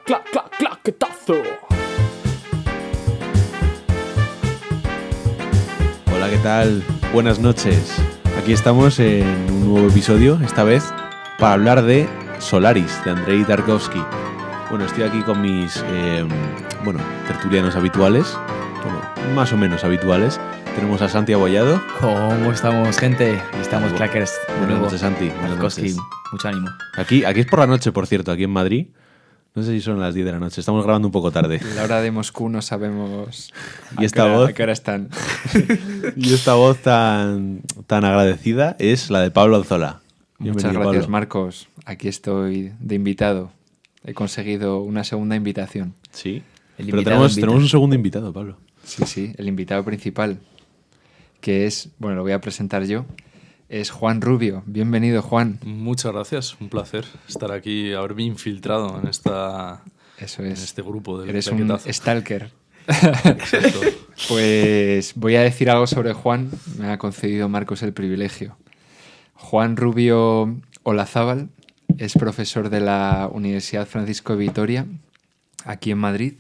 claquetazo. Hola, ¿qué tal? Buenas noches. Aquí estamos en un nuevo episodio, esta vez para hablar de Solaris, de Andrei Tarkovsky. Bueno, estoy aquí con mis tertulianos habituales, bueno, más o menos habituales. Tenemos a Santi Abollado. ¿Cómo estamos, gente? Estamos clackers de Buenas nuevo. noches, Santi. Buenas Tarkovsky, noches. mucho ánimo. Aquí es por la noche, por cierto, aquí en Madrid. No sé si son las 10 de la noche. Estamos grabando un poco tarde. La hora de Moscú no sabemos Y esta voz, a qué hora están. y esta voz tan agradecida es la de Pablo Alzola. Muchas Bienvenido, gracias, Pablo. Marcos. Aquí estoy de invitado. He conseguido una segunda invitación. Sí. El Pero invitado invita. tenemos un segundo invitado, Pablo. Sí, el invitado principal, que es, bueno, lo voy a presentar yo, es Juan Rubio. Bienvenido, Juan. Muchas gracias, un placer estar aquí, haberme infiltrado en Eso en es. este grupo del Eres un claquetazo. stalker. Exacto. Pues voy a decir algo sobre Juan. Me ha concedido Marcos el privilegio. Juan Rubio Olazábal es profesor de la Universidad Francisco de Vitoria, aquí en Madrid.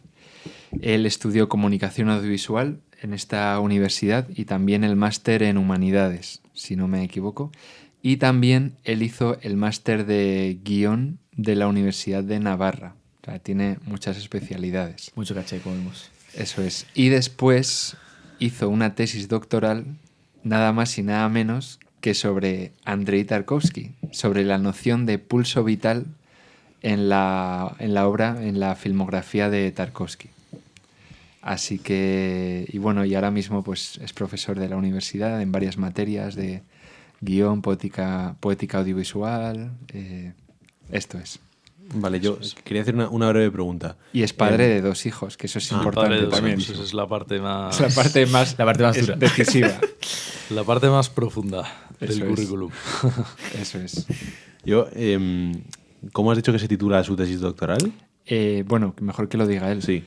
Él estudió comunicación audiovisual en esta universidad y también el máster en humanidades, si no me equivoco. Y también él hizo el máster de guión de la Universidad de Navarra. O sea, tiene muchas especialidades. Mucho caché, como vemos. Eso es. Y después hizo una tesis doctoral, nada más y nada menos que sobre Andrei Tarkovsky, sobre la noción de pulso vital en la obra, en la filmografía de Tarkovsky. Así que, y bueno, y ahora mismo pues es profesor de la universidad en varias materias de guión, poética audiovisual, esto es. Vale, yo quería hacer una breve pregunta. Y es padre de 2 hijos, que eso es Padre importante de dos también. hijos, esa es la parte más, Es la parte más dura. decisiva. la parte más profunda Eso del es. currículum. Eso es. Yo, ¿cómo has dicho que se titula su tesis doctoral? Bueno, mejor que lo diga él. Sí.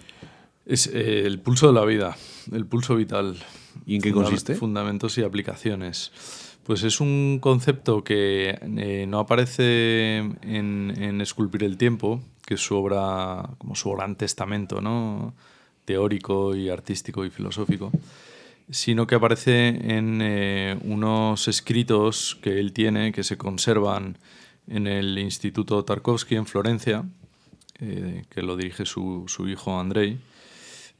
Es el pulso de la vida, el pulso vital. ¿Y en qué consiste? Fundamentos y aplicaciones. Pues es un concepto que no aparece en Esculpir el tiempo, que es su obra, como su gran testamento, ¿no? Teórico y artístico y filosófico, sino que aparece en unos escritos que él tiene, que se conservan en el Instituto Tarkovsky en Florencia, que lo dirige su hijo Andrei.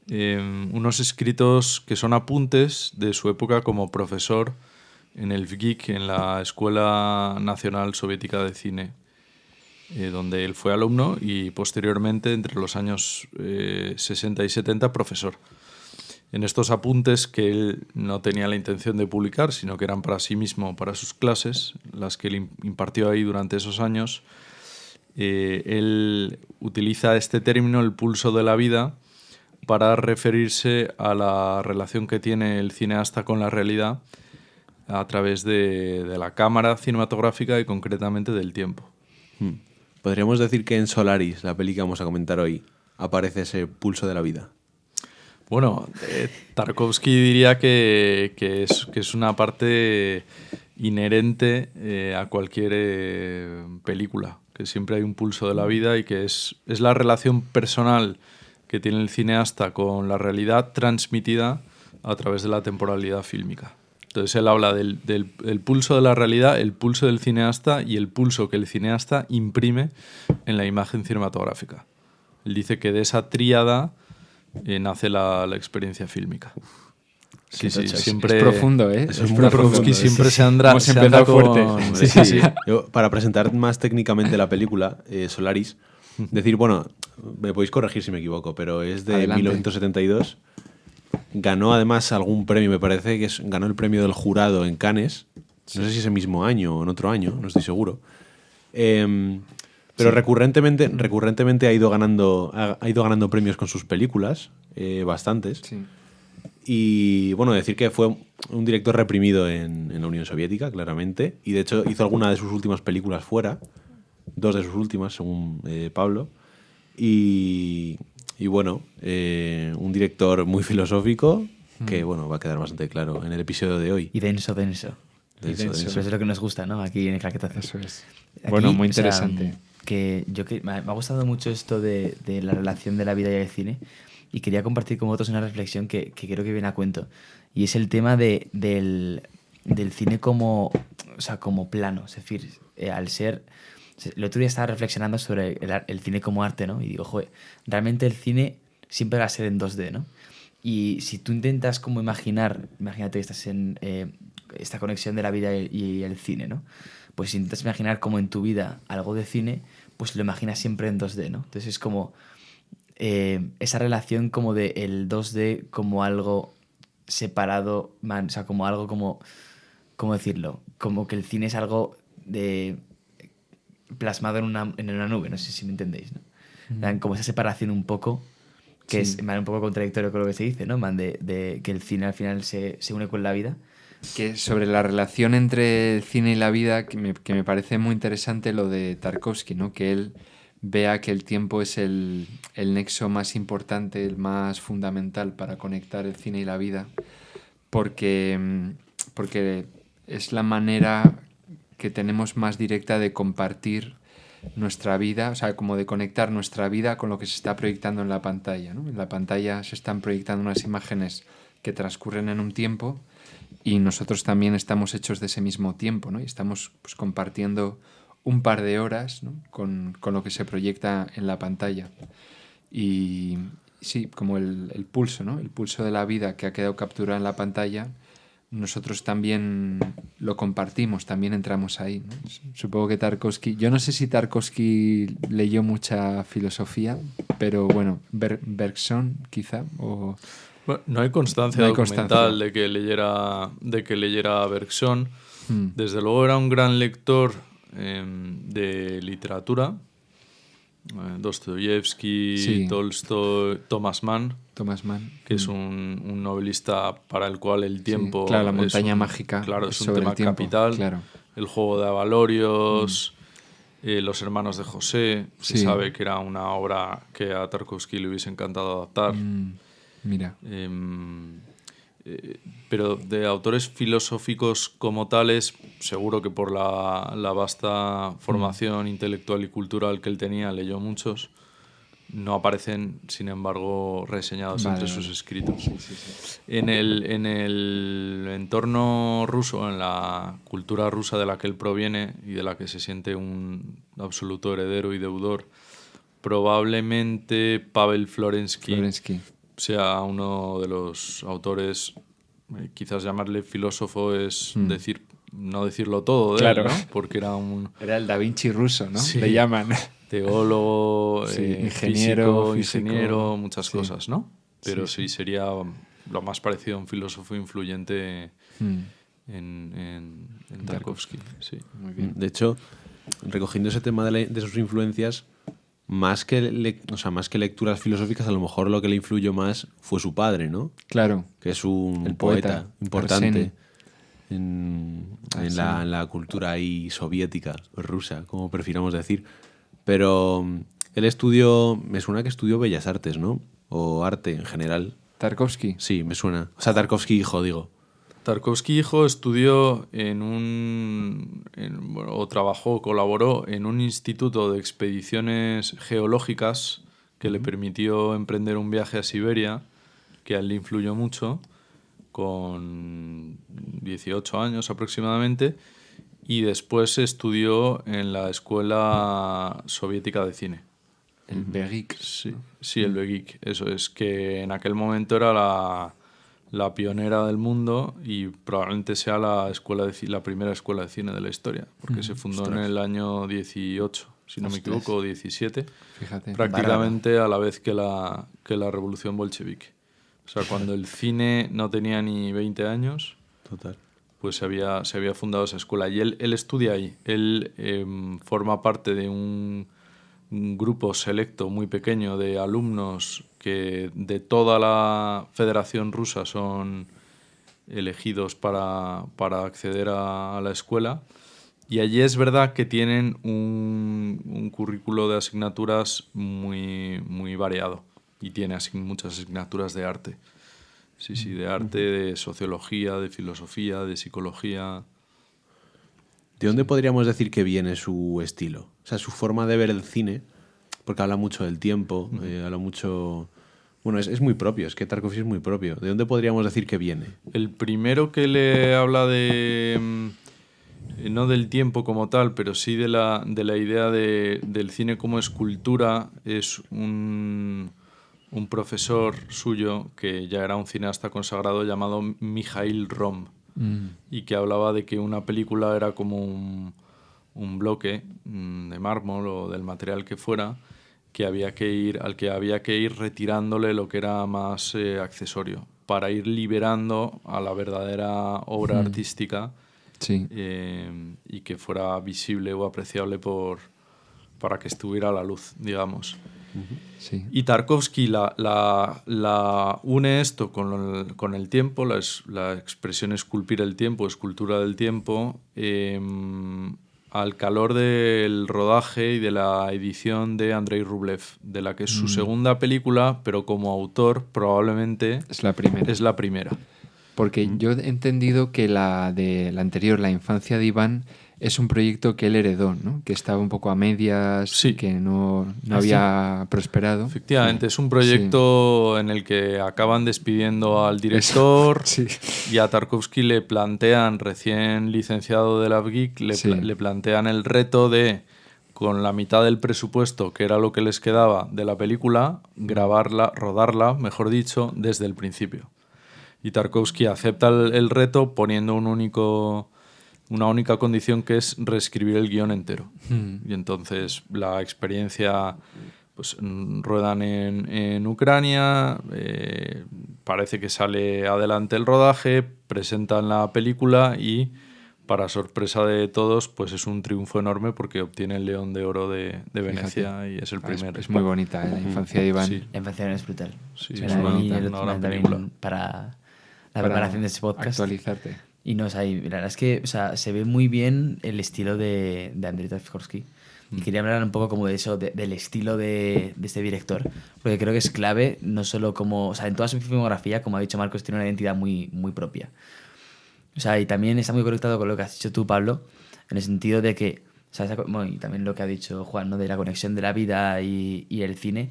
Unos escritos que son apuntes de su época como profesor en el VGIK, en la Escuela Nacional Soviética de Cine, donde él fue alumno y posteriormente, entre los años 60 y 70, profesor. En estos apuntes que él no tenía la intención de publicar, sino que eran para sí mismo, para sus clases, las que él impartió ahí durante esos años, él utiliza este término, el pulso de la vida, para referirse a la relación que tiene el cineasta con la realidad a través de la cámara cinematográfica y concretamente del tiempo. Podríamos decir que en Solaris, la peli que vamos a comentar hoy, aparece ese pulso de la vida. Bueno, Tarkovsky diría que es una parte inherente a cualquier película, que siempre hay un pulso de la vida y que es la relación personal que tiene el cineasta con la realidad transmitida a través de la temporalidad fílmica. Entonces él habla del pulso de la realidad, el pulso del cineasta y el pulso que el cineasta imprime en la imagen cinematográfica. Él dice que de esa tríada nace la experiencia fílmica. Sí, siempre Es profundo, ¿eh? Eso es muy Tarkovsky profundo. siempre se anda Hemos se empezado anda con- fuerte. Sí. Yo, para presentar más técnicamente la película, Solaris, decir, bueno, me podéis corregir si me equivoco, pero es de Adelante. 1972. Ganó además algún premio, me parece que ganó el premio del jurado en Cannes. No sé si ese mismo año o en otro año, no estoy seguro. Pero recurrentemente ha ido ganando premios con sus películas, bastantes. Sí. Y bueno, decir que fue un director reprimido en la Unión Soviética, claramente. Y de hecho hizo alguna de sus últimas películas fuera. 2 de sus últimas, según Pablo. Y bueno, un director muy filosófico que bueno, va a quedar bastante claro en el episodio de hoy. Y denso. Denso. Eso es lo que nos gusta, ¿no? Aquí en el claquetazo. Eso es. Aquí, Bueno, muy o sea, interesante. me ha gustado mucho esto de la relación de la vida y el cine y quería compartir con vosotros una reflexión que creo que viene a cuento. Y es el tema del cine como, o sea, como plano. Es decir, al ser... El otro día estaba reflexionando sobre el cine como arte, ¿no? Y digo, joder, realmente el cine siempre va a ser en 2D, ¿no? Y si tú intentas como imagínate que estás en esta conexión de la vida y el cine, ¿no? Pues si intentas imaginar como en tu vida algo de cine, pues lo imaginas siempre en 2D, ¿no? Entonces es como esa relación como de el 2D como algo separado, o sea, como algo como, ¿cómo decirlo? Como que el cine es algo de plasmado en una nube, no sé si me entendéis, ¿no? Como esa separación un poco, que Sí. es un poco contradictorio con lo que se dice, ¿no? De que el cine al final se une con la vida. Que sobre la relación entre el cine y la vida, que me parece muy interesante lo de Tarkovsky, ¿no? Que él vea que el tiempo es el nexo más importante, el más fundamental para conectar el cine y la vida, porque es la manera que tenemos más directa de compartir nuestra vida, o sea, como de conectar nuestra vida con lo que se está proyectando en la pantalla, ¿no? En la pantalla se están proyectando unas imágenes que transcurren en un tiempo y nosotros también estamos hechos de ese mismo tiempo, ¿no? Y estamos pues, compartiendo un par de horas, ¿no? con lo que se proyecta en la pantalla. Y sí, como el pulso, ¿no? El pulso de la vida que ha quedado capturado en la pantalla, nosotros también lo compartimos, también entramos ahí, ¿no? Supongo que Tarkovsky... Yo no sé si Tarkovsky leyó mucha filosofía, pero bueno, Bergson quizá, o... Bueno, no hay constancia No hay documental constancia. de que leyera a Bergson. Desde luego era un gran lector de literatura. Dostoyevsky, Sí. Tolstoy, Thomas Mann, Thomas Mann. que es un novelista para el cual el tiempo... Sí, claro, la es montaña un- mágica Claro, es es un sobre tema el tiempo, capital. claro. El juego de Avalorios, Los hermanos de José. Se Sí. sabe que era una obra que a Tarkovsky le hubiese encantado adaptar. Mira. Pero de autores filosóficos como tales, seguro que por la vasta formación intelectual y cultural que él tenía, leyó muchos. No aparecen, sin embargo, reseñados Vale, entre vale. sus escritos. En el entorno ruso, en la cultura rusa de la que él proviene y de la que se siente un absoluto heredero y deudor, probablemente Pavel Florensky. sea uno de los autores, quizás llamarle filósofo es no decirlo todo de Claro. él, ¿no? Porque era un Era el Da Vinci ruso, ¿no? Sí. Le llaman. teólogo, Sí, ingeniero, físico, muchas sí. cosas, ¿no? Pero Sí, sí, sería lo más parecido a un filósofo influyente en Tarkovsky. Sí. Muy bien. De hecho, recogiendo ese tema de sus influencias, más que, más que lecturas filosóficas, a lo mejor lo que le influyó más fue su padre, ¿no? Claro. Que es un El poeta, poeta, importante Arseny. en la cultura ahí soviética, rusa, como prefiramos decir. Pero él estudió, me suena que estudió Bellas Artes, ¿no? O arte en general. Tarkovsky. Sí, me suena. O sea, Tarkovsky hijo, digo. Tarkovsky hijo estudió o trabajó, colaboró en un instituto de expediciones geológicas que le permitió emprender un viaje a Siberia, que a él le influyó mucho, con 18 años aproximadamente, y después estudió en la Escuela Soviética de Cine. El Begik. Sí, el BEGIC, eso es, que en aquel momento era la pionera del mundo y probablemente sea la primera escuela de cine de la historia, porque se fundó en el año 18, si no me equivoco, o 17, Fíjate. prácticamente a la vez que la revolución bolchevique. O sea, cuando el cine no tenía ni 20 años, Total. pues se había fundado esa escuela. Y él estudia ahí. Él forma parte de un grupo selecto muy pequeño de alumnos que de toda la Federación Rusa son elegidos para acceder a la escuela. Y allí es verdad que tienen un currículo de asignaturas muy, muy variado. Y tiene muchas asignaturas de arte. Sí, de arte, de sociología, de filosofía, de psicología. ¿De dónde podríamos decir que viene su estilo? O sea, su forma de ver el cine, porque habla mucho del tiempo, habla mucho... Bueno, es muy propio, es que Tarkovsky es muy propio. ¿De dónde podríamos decir que viene? El primero que le habla de... no del tiempo como tal, pero sí de la idea del cine como escultura, es un profesor suyo que ya era un cineasta consagrado llamado Mijail Rom, y que hablaba de que una película era como un bloque de mármol o del material que fuera, al que había que ir retirándole lo que era más accesorio, para ir liberando a la verdadera obra artística, Sí. y que fuera visible o apreciable para que estuviera a la luz, digamos. Sí. Y Tarkovsky la une esto con el tiempo, la expresión esculpir el tiempo, escultura del tiempo, al calor del rodaje y de la edición de Andrei Rublev, de la que es su segunda película, pero como autor probablemente Es la primera. es la primera. Porque yo he entendido que la de la anterior, La infancia de Iván, es un proyecto que él heredó, ¿no? Que estaba un poco a medias, Sí. que no había prosperado. Efectivamente, es un proyecto en el que acaban despidiendo al director. Sí. Y a Tarkovsky le plantean, recién licenciado de la VGIC, le plantean el reto de, con la mitad del presupuesto, que era lo que les quedaba de la película, rodarla, mejor dicho, desde el principio. Y Tarkovsky acepta el reto poniendo una única condición, que es reescribir el guión entero. Y entonces la experiencia... Pues ruedan en Ucrania, parece que sale adelante el rodaje, presentan la película y, para sorpresa de todos, pues es un triunfo enorme porque obtiene el León de Oro de Venecia. Fíjate. Y es el primer. Es muy bonita, La infancia de Iván. Sí. La infancia de Iván es brutal. Sí, Pero es ahí una el otro gran también película. para la preparación de ese podcast. Actualizarte. Y no, o sea, y la verdad es que, o sea, se ve muy bien el estilo de Andrei Tarkovsky. Y quería hablar un poco como de eso, del estilo de este director. Porque creo que es clave, no solo como... O sea, en toda su filmografía, como ha dicho Marcos, tiene una identidad muy, muy propia. O sea, y también está muy conectado con lo que has dicho tú, Pablo, en el sentido de que... O sea, bueno, y también lo que ha dicho Juan, ¿no? De la conexión de la vida y el cine.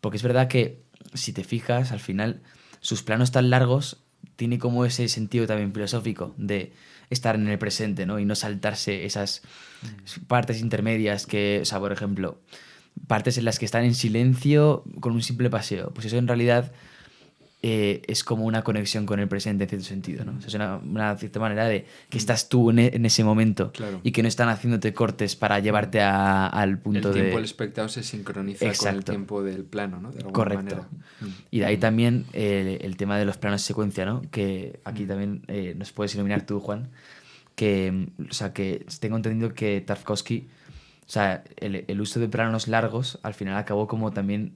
Porque es verdad que, si te fijas, al final, sus planos tan largos tiene como ese sentido también filosófico de estar en el presente, ¿no? Y no saltarse esas partes intermedias que, o sea, por ejemplo, partes en las que están en silencio con un simple paseo. Pues eso en realidad es como una conexión con el presente en cierto sentido, ¿no? O sea, es una cierta manera de que estás tú en ese momento, claro, y que no están haciéndote cortes para llevarte al punto de... El tiempo del espectador se sincroniza con el tiempo del plano, ¿no? De alguna Correcto. manera. Y de ahí también el tema de los planos secuencia, ¿no? Que aquí también nos puedes iluminar tú, Juan. Que, o sea, que tengo entendido que Tarkovsky, o sea, el uso de planos largos al final acabó como también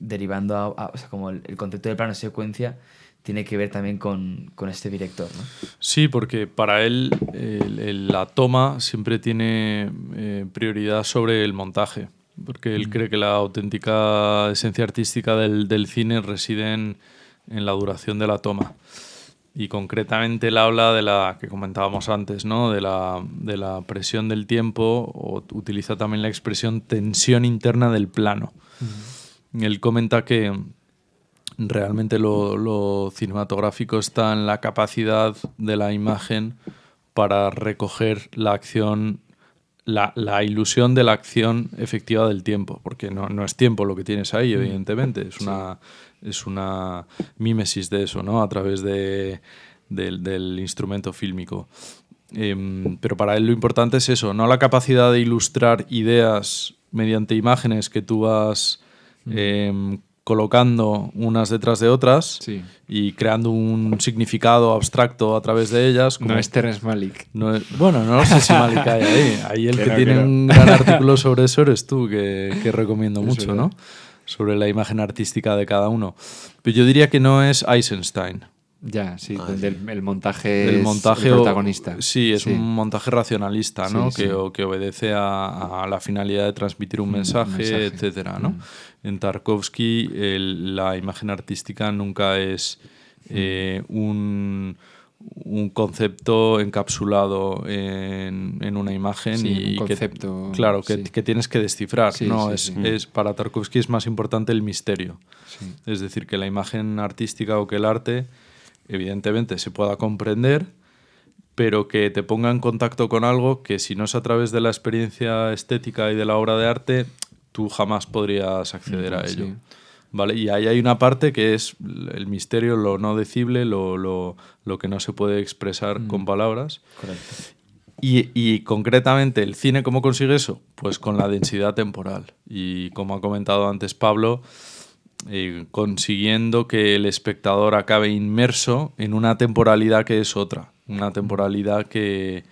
derivando o sea, como el concepto de plano secuencia tiene que ver también con este director, ¿no? Sí, porque para él la toma siempre tiene prioridad sobre el montaje, porque él cree que la auténtica esencia artística del cine reside en la duración de la toma. Y concretamente él habla de la que comentábamos antes, ¿no? de la presión del tiempo, o utiliza también la expresión tensión interna del plano. Él comenta que realmente lo cinematográfico está en la capacidad de la imagen para recoger la acción, la ilusión de la acción efectiva del tiempo, porque no es tiempo lo que tienes ahí, evidentemente, es una mímesis de eso, ¿no? A través del instrumento fílmico. Pero para él lo importante es eso, no la capacidad de ilustrar ideas mediante imágenes que tú vas colocando unas detrás de otras, Sí. y creando un significado abstracto a través de ellas. No es Terence Malick. Bueno, no sé si Malick hay ahí. Ahí el que tiene un gran artículo sobre eso eres tú, que recomiendo mucho, verdad. ¿no? Sobre la imagen artística de cada uno. Pero yo diría que no es Eisenstein. Ya, sí, donde el montaje El es montaje el protagonista. Sí, es un montaje racionalista, ¿no? Sí, Que obedece a la finalidad de transmitir un mensaje, etcétera, ¿no? En Tarkovsky la imagen artística nunca es un concepto encapsulado en una imagen Sí, y un concepto, claro, sí. que tienes que descifrar. Sí, ¿no? sí, Es, para Tarkovsky es más importante el misterio. Sí. Es decir, que la imagen artística o que el arte, evidentemente, se pueda comprender, pero que te ponga en contacto con algo que si no es a través de la experiencia estética y de la obra de arte, tú jamás podrías acceder a ello. Sí. ¿Vale? Y ahí hay una parte que es el misterio, lo no decible, lo que no se puede expresar con palabras. Correcto. Y concretamente, ¿el cine cómo consigue eso? Pues con la densidad temporal. Y como ha comentado antes Pablo, consiguiendo que el espectador acabe inmerso en una temporalidad que es otra. Una temporalidad que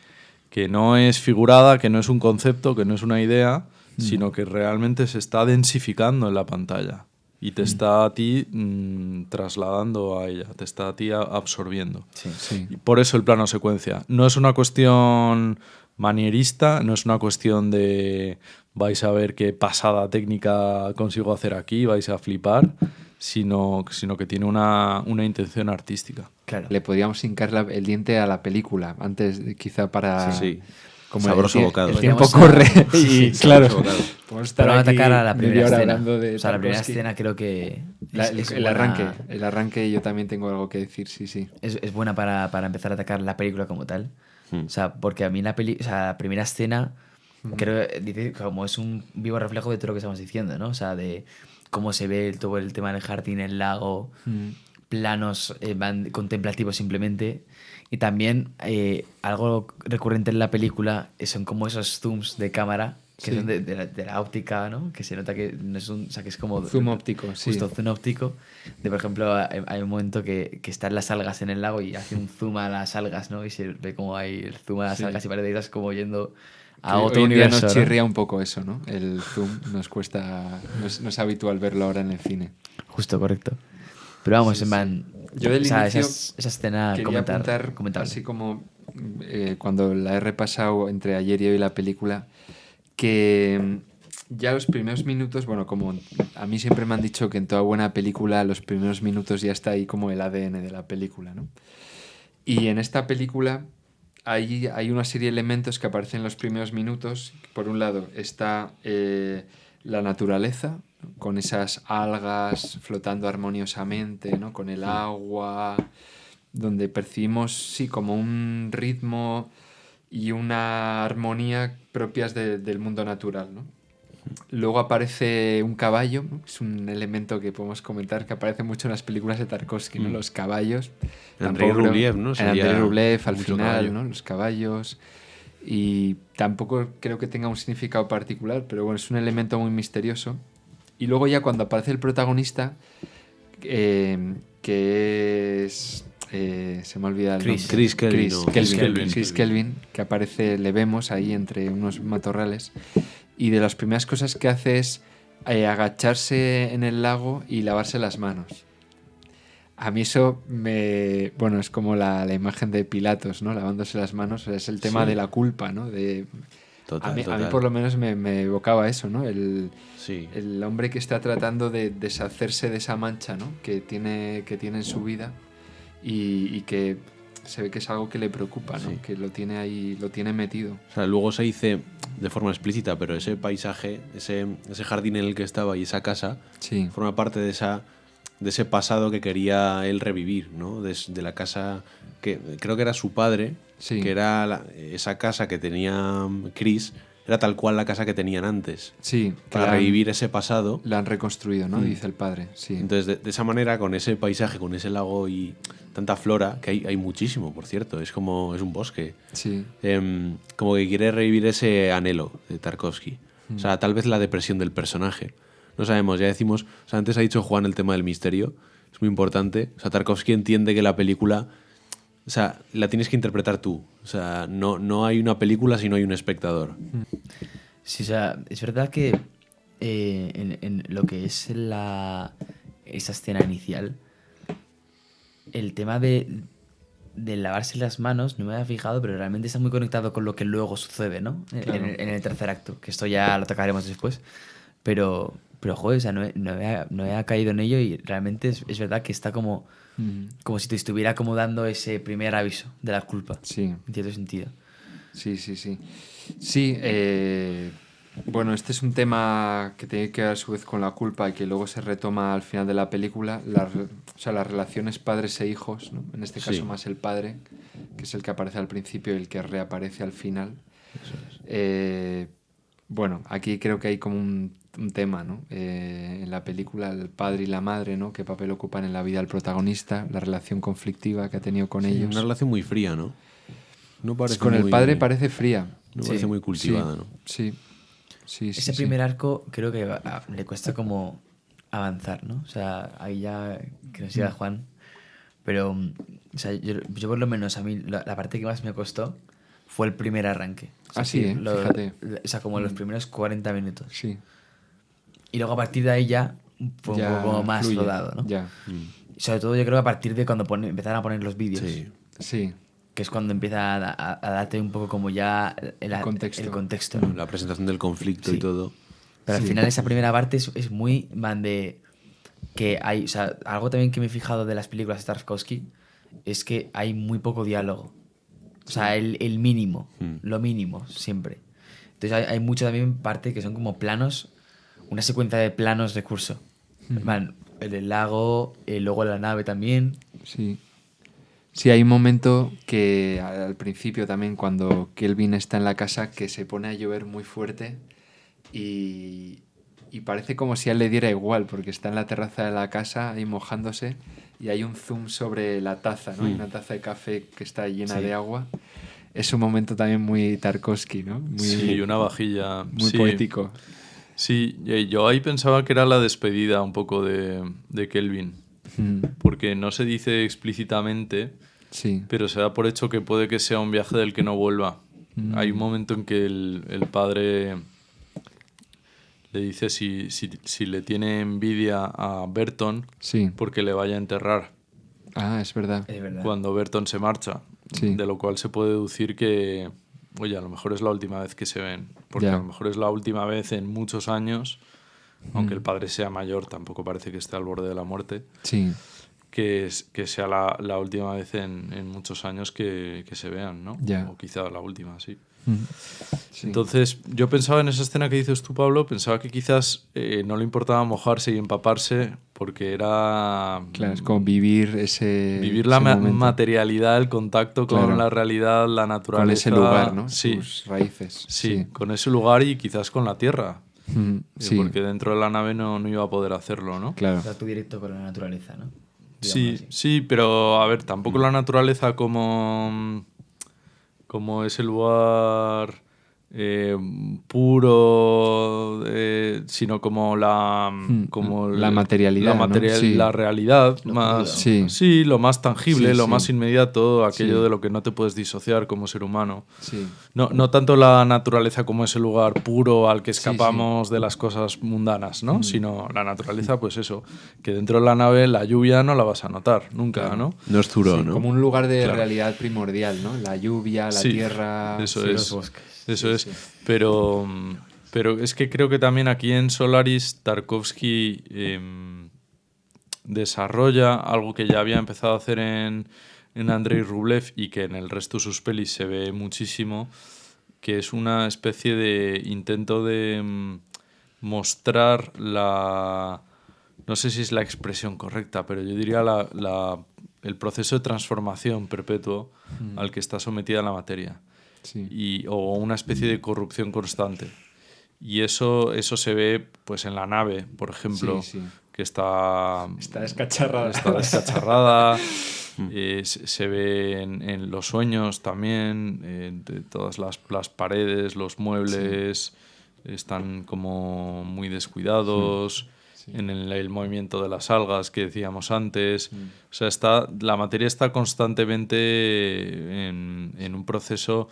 no es figurada, que no es un concepto, que no es una idea, sino que realmente se está densificando en la pantalla. Y te está a ti trasladando a ella, te está a ti absorbiendo. Sí. Y por eso el plano secuencia. No es una cuestión manierista, no es una cuestión de vais a ver qué pasada técnica consigo hacer aquí, vais a flipar, sino que tiene una intención artística. Claro. Le podíamos hincar el diente a la película antes, quizá para... Sí. Como Sabroso el, bocado. El tiempo Podríamos corre y claro, sabroso bocado. podemos estar Pero vamos a aquí atacar a la media primera hora escena. hablando de O sea, la primera Tarkovsky. escena creo que es El buena- arranque yo también tengo algo que decir, sí. es buena para empezar a atacar la película como tal. O sea, porque a mí la primera escena creo dice como es un vivo reflejo de todo lo que estamos diciendo, ¿no? O sea, de cómo se ve todo el tema del jardín, el lago, planos contemplativos simplemente. Y también algo recurrente en la película son como esos zooms de cámara que Sí. son de la óptica, ¿no? Que se nota que no es un... O sea, que es como... Zoom óptico, sí. Justo, zoom óptico. De, por ejemplo, hay un momento que están las algas en el lago y hace un zoom a las algas, ¿no? Y se ve como hay el zoom a las Sí. algas y parece que estás como yendo a Que otro hoy en día universo, nos ¿no? chirría un poco eso, ¿no? El zoom nos cuesta... No es habitual verlo ahora en el cine. Justo, correcto. Pero vamos, Sí, en sí. plan... Yo del o sea, inicio esa escena Quería apuntar, comentable. así como cuando la he repasado entre ayer y hoy la película, que ya los primeros minutos, bueno, como a mí siempre me han dicho que en toda buena película los primeros minutos ya está ahí como el ADN de la película, ¿no? Y en esta película hay una serie de elementos que aparecen en los primeros minutos. Por un lado está la naturaleza, ¿no? Con esas algas flotando armoniosamente, ¿no? Con el agua, donde percibimos, sí, como un ritmo y una armonía propias del mundo natural, ¿no? Luego aparece un caballo, ¿no? Es un elemento que podemos comentar que aparece mucho en las películas de Tarkovsky, ¿no? Los caballos. Andrei Tampoco creo- Rublev, ¿no? En Salía Andrei Rublev al mucho final, caballo. ¿no? Los caballos. Y tampoco creo que tenga un significado particular, pero bueno, es un elemento muy misterioso. Y luego ya cuando aparece el protagonista, que es... se me olvida el nombre. Chris Kelvin, ¿no? Chris Kelvin, que aparece, le vemos ahí entre unos matorrales. Y de las primeras cosas que hace es agacharse en el lago y lavarse las manos. A mí eso me... Bueno, es como la imagen de Pilatos, ¿no? Lavándose las manos. Es el tema Sí. de la culpa, ¿no? Total, a mí total. por lo menos me evocaba eso, ¿no? Sí. El hombre que está tratando de deshacerse de esa mancha, ¿no? que tiene en su vida y que se ve que es algo que le preocupa, ¿no? Sí. Que lo tiene ahí, lo tiene metido. O sea, luego se dice de forma explícita, pero ese paisaje, ese jardín en el que estaba y esa casa, Sí. forma parte de ese pasado que quería él revivir, ¿no? De la casa que creo que era su padre, Sí. que era esa casa que tenía Chris, era tal cual la casa que tenían antes. Sí, que Para la han- revivir ese pasado. La han reconstruido, ¿no? Dice el padre. Sí. Entonces, de esa manera, con ese paisaje, con ese lago y tanta flora, que hay muchísimo, por cierto, es un bosque. Sí. Como que quiere revivir ese anhelo de Tarkovsky. O sea, tal vez la depresión del personaje. No sabemos, ya decimos... O sea, antes ha dicho Juan el tema del misterio. Es muy importante. O sea, Tarkovsky entiende que la película... O sea, la tienes que interpretar tú. O sea, no hay una película si no hay un espectador. Sí, o sea, es verdad que en lo que es esa escena inicial, el tema de lavarse las manos, no me había fijado, pero realmente está muy conectado con lo que luego sucede, ¿no? Claro. En el tercer acto, que esto ya lo tocaremos después. Pero Pero, joder, o sea, no he caído en ello y realmente es verdad que está como si te estuviera como dando ese primer aviso de la culpa. Sí. En cierto sentido. Sí. Sí, bueno, este es un tema que tiene que ver a su vez con la culpa y que luego se retoma al final de la película. O sea, las relaciones padres e hijos, ¿no? En este caso Sí. más el padre, que es el que aparece al principio y el que reaparece al final. Bueno, aquí creo que hay como un tema, ¿no? En la película, el padre y la madre, ¿no? ¿Qué papel ocupan en la vida del protagonista? La relación conflictiva que ha tenido con Sí, ellos. una relación muy fría, ¿no? No parece Con el muy- padre parece fría. No Sí. parece muy cultivada, Sí, ¿no? sí. Ese primer arco creo que le cuesta como avanzar, ¿no? O sea, ahí ya que nos siga Juan. Pero, o sea, yo por lo menos a mí la parte que más me costó fue el primer arranque. O sea, Sí, fíjate. O sea, como los primeros 40 minutos. Sí. Y luego a partir de ahí ya fue un Ya poco como más fluye, rodado, ¿no? Ya. Y sobre todo yo creo que a partir de cuando empezaron a poner los vídeos. Sí. Sí. Que es cuando empieza a darte un poco como ya El contexto. el contexto, ¿no? La presentación del conflicto Sí. y todo. Pero al Sí. final esa primera parte es muy man de que hay, o sea, algo también que me he fijado de las películas de Tarkovsky es que hay muy poco diálogo. O sea, el mínimo, lo mínimo, siempre. Entonces hay mucho también parte que son como planos, una secuencia de planos de curso. Man, el del lago, luego la nave también. Sí. Sí, hay un momento que al principio también, cuando Kelvin está en la casa, que se pone a llover muy fuerte y parece como si a él le diera igual, porque está en la terraza de la casa ahí mojándose y hay un zoom sobre la taza, ¿no? Hay una taza de café que está llena Sí. de agua. Es un momento también muy Tarkovsky, ¿no? Muy, Sí, una vajilla. muy Sí. poético. Sí, yo ahí pensaba que era la despedida un poco de Kelvin, Mm, porque no se dice explícitamente, sí. pero se da por hecho que puede que sea un viaje del que no vuelva. Hay un momento en que el padre le dice si le tiene envidia a Burton Sí. porque le vaya a enterrar Ah, es verdad. Es verdad. cuando Burton se marcha. Sí. De lo cual se puede deducir que, oye, a lo mejor es la última vez que se ven, porque Ya. a lo mejor es la última vez en muchos años, aunque el padre sea mayor, tampoco parece que esté al borde de la muerte, Sí. que sea la última vez en muchos años que se vean, ¿no? Ya. O quizá la última, sí. Mm. Sí. Entonces, yo pensaba en esa escena que dices tú, Pablo, pensaba que quizás no le importaba mojarse y empaparse porque era Claro, es como vivir vivir la ese momento. materialidad, el contacto con Claro. la realidad, la naturaleza. Con ese lugar, ¿no? Sí, Sus raíces. sí, con ese lugar y quizás con la tierra. Mm, sí, Porque dentro de la nave no iba a poder hacerlo, ¿no? claro. Contacto directo con la naturaleza, ¿no? Sí, Digamos así. sí, pero a ver, tampoco la naturaleza como ese lugar puro, sino como La materialidad, ¿no? Sí. la realidad Lo más, crudo. sí, lo más tangible, Sí, lo sí. más inmediato, aquello Sí. de lo que no te puedes disociar como ser humano. Sí. No tanto la naturaleza como ese lugar puro al que Sí, escapamos de las cosas mundanas, ¿no? Sino la naturaleza, pues eso, que dentro de la nave la lluvia no la vas a notar nunca, Claro. ¿no? No es Zuro, Sí, ¿no? como un lugar de Claro. realidad primordial, ¿no? La lluvia, la Sí, tierra. eso sí, es. Los bosques. Eso Sí, es. sí. Pero es que creo que también aquí en Solaris Tarkovsky desarrolla algo que ya había empezado a hacer en Andrei Rublev y que en el resto de sus pelis se ve muchísimo, que es una especie de intento de mostrar no sé si es la expresión correcta, pero yo diría el proceso de transformación perpetuo al que está sometida la materia. Sí. O una especie de corrupción constante. Y eso se ve pues en la nave, por ejemplo, Sí, sí. que está descacharrada. está descacharrada. Se ve en los sueños también, de todas las paredes, los muebles están como muy descuidados. Sí. En el movimiento de las algas que decíamos antes. O sea, la materia está constantemente en un proceso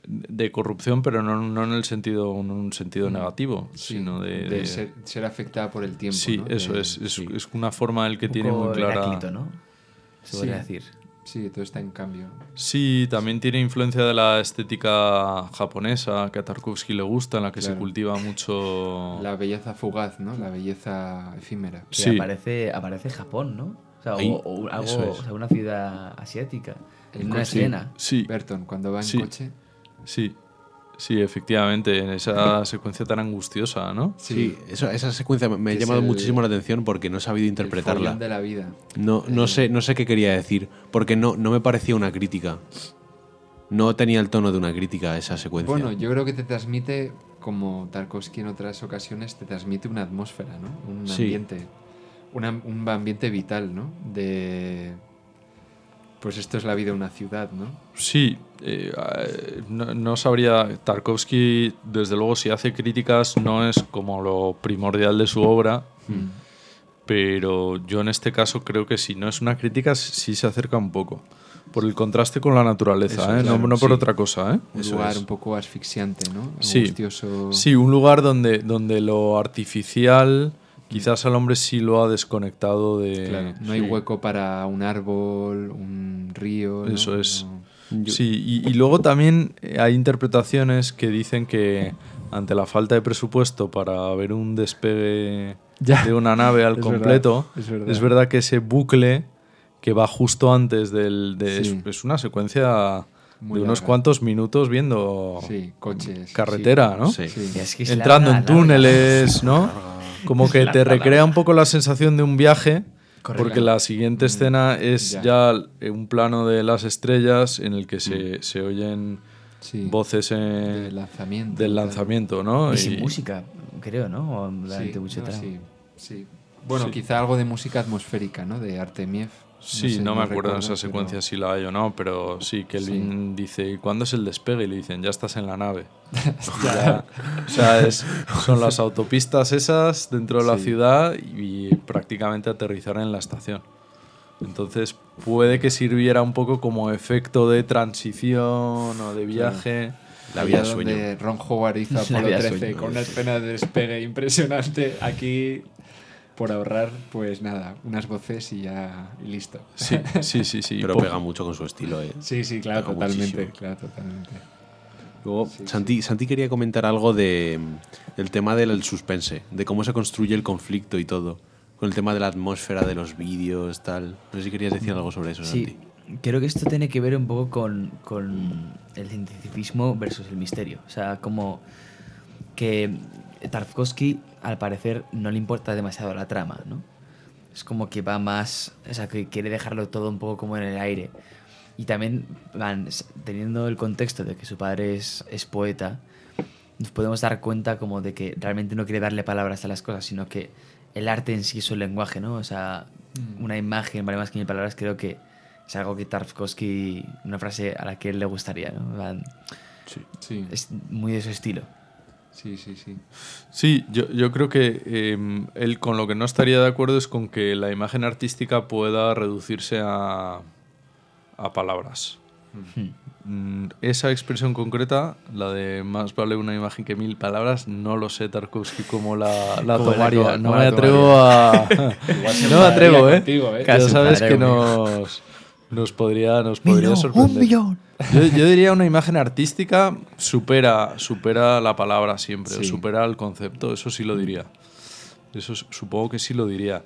de corrupción, pero no en un sentido negativo, Sí, sino de ser afectada por el tiempo. Sí, ¿no? eso es una forma el que Un tiene poco muy clara. Heráclito, ¿no? Se podría decir. Sí, todo está en cambio. Sí, también tiene influencia de la estética japonesa, que a Tarkovsky le gusta, en la que se Claro. cultiva mucho... La belleza fugaz, ¿no? La belleza efímera. Que Sí. aparece Japón, ¿no? O sea, Ahí, o algo, eso es. o sea, una ciudad asiática. El En una coche. escena. Sí, Burton, cuando va en Sí. coche. sí, sí, efectivamente, en esa secuencia tan angustiosa, ¿no? Sí, esa secuencia me ha Que es llamado el- muchísimo la atención porque no he sabido El interpretarla. follón de la vida. No sé qué quería decir, porque no me parecía una crítica. No tenía el tono de una crítica esa secuencia. Bueno, yo creo que te transmite, como Tarkovsky en otras ocasiones, te transmite una atmósfera, ¿no? Un Sí. ambiente. Un ambiente vital, ¿no? De... Pues esto es la vida de una ciudad, ¿no? Sí, no sabría. Tarkovsky, desde luego, si hace críticas, no es como lo primordial de su obra, pero yo en este caso creo que si no es una crítica, sí se acerca un poco. Por el contraste con la naturaleza, Eso, ¿eh? claro, no por sí. otra cosa, ¿eh? Un Eso lugar es. un poco asfixiante, ¿no? Sí. Angustioso. Sí, un lugar donde lo artificial quizás al hombre sí lo ha desconectado de... Claro, no hay hueco para un árbol, un río. ¿no? Eso es. No. Sí, y luego también hay interpretaciones que dicen que ante la falta de presupuesto para ver un despegue Ya. de una nave al Es completo, verdad, es es verdad. verdad que ese bucle que va justo antes Sí. es una secuencia Muy de unos larga. cuantos minutos viendo Sí, coches. carretera, ¿no? Sí. Y es que es Entrando larga, en larga. túneles, ¿no? Como que te recrea un poco la sensación de un viaje, Correcto. porque la siguiente escena es ya. ya un plano de las estrellas en el que se oyen Sí. voces Del lanzamiento. del tal. lanzamiento, ¿no? Y sin música, creo, ¿no? O durante Sí, mucho no, tramo. sí, sí. Bueno, Sí. quizá algo de música atmosférica, ¿no? De Artemiev. Sí, sé, no me acuerdo en recuerdo, esa secuencia si la hay o no, pero sí, Kelvin dice, ¿y cuándo es el despegue? Y le dicen, ya estás en la nave. Ya, o sea, son las autopistas esas dentro de la Sí. ciudad y prácticamente aterrizar en la estación. Entonces puede que sirviera un poco como efecto de transición o de viaje. La vida Allá de sueño. donde Ron Howard hizo La Apolo vida de 13 sueño. con una escena de despegue impresionante. Aquí, por ahorrar, pues nada, unas voces y ya y listo. Sí, sí, sí, sí. Pero Po- pega mucho con su estilo. Sí, sí, claro, Pega totalmente. muchísimo. Claro, totalmente. Luego, Santi quería comentar algo del tema del suspense, de cómo se construye el conflicto y todo. Con el tema de la atmósfera, de los vídeos, tal. No sé si querías decir algo sobre eso, Sí, Santi. creo que esto tiene que ver un poco con el cientificismo versus el misterio. O sea, como que Tarkovsky, al parecer, no le importa demasiado la trama, ¿no? Es como que va más... O sea, que quiere dejarlo todo un poco como en el aire. Y también, teniendo el contexto de que su padre es poeta, nos podemos dar cuenta como de que realmente no quiere darle palabras a las cosas, sino que el arte en sí es un lenguaje, ¿no? O sea, una imagen vale más que mil palabras. Creo que es algo que Tarkovsky, una frase a la que él le gustaría, ¿no? En plan, Sí, es muy de su estilo. sí, sí, sí. Sí, yo creo que él con lo que no estaría de acuerdo es con que la imagen artística pueda reducirse a palabras. Esa expresión concreta, la de más vale una imagen que mil palabras, no lo sé Tarkovsky cómo la Cómo tomaría. la- No cómo me la atrevo a... no me atrevo, ¿eh? contigo, ¿eh? Ya Casi sabes padre, que amigo. nos podría sorprender. Yo diría una imagen artística supera la palabra siempre, o Sí. supera el concepto, eso sí lo diría. Eso supongo que sí lo diría.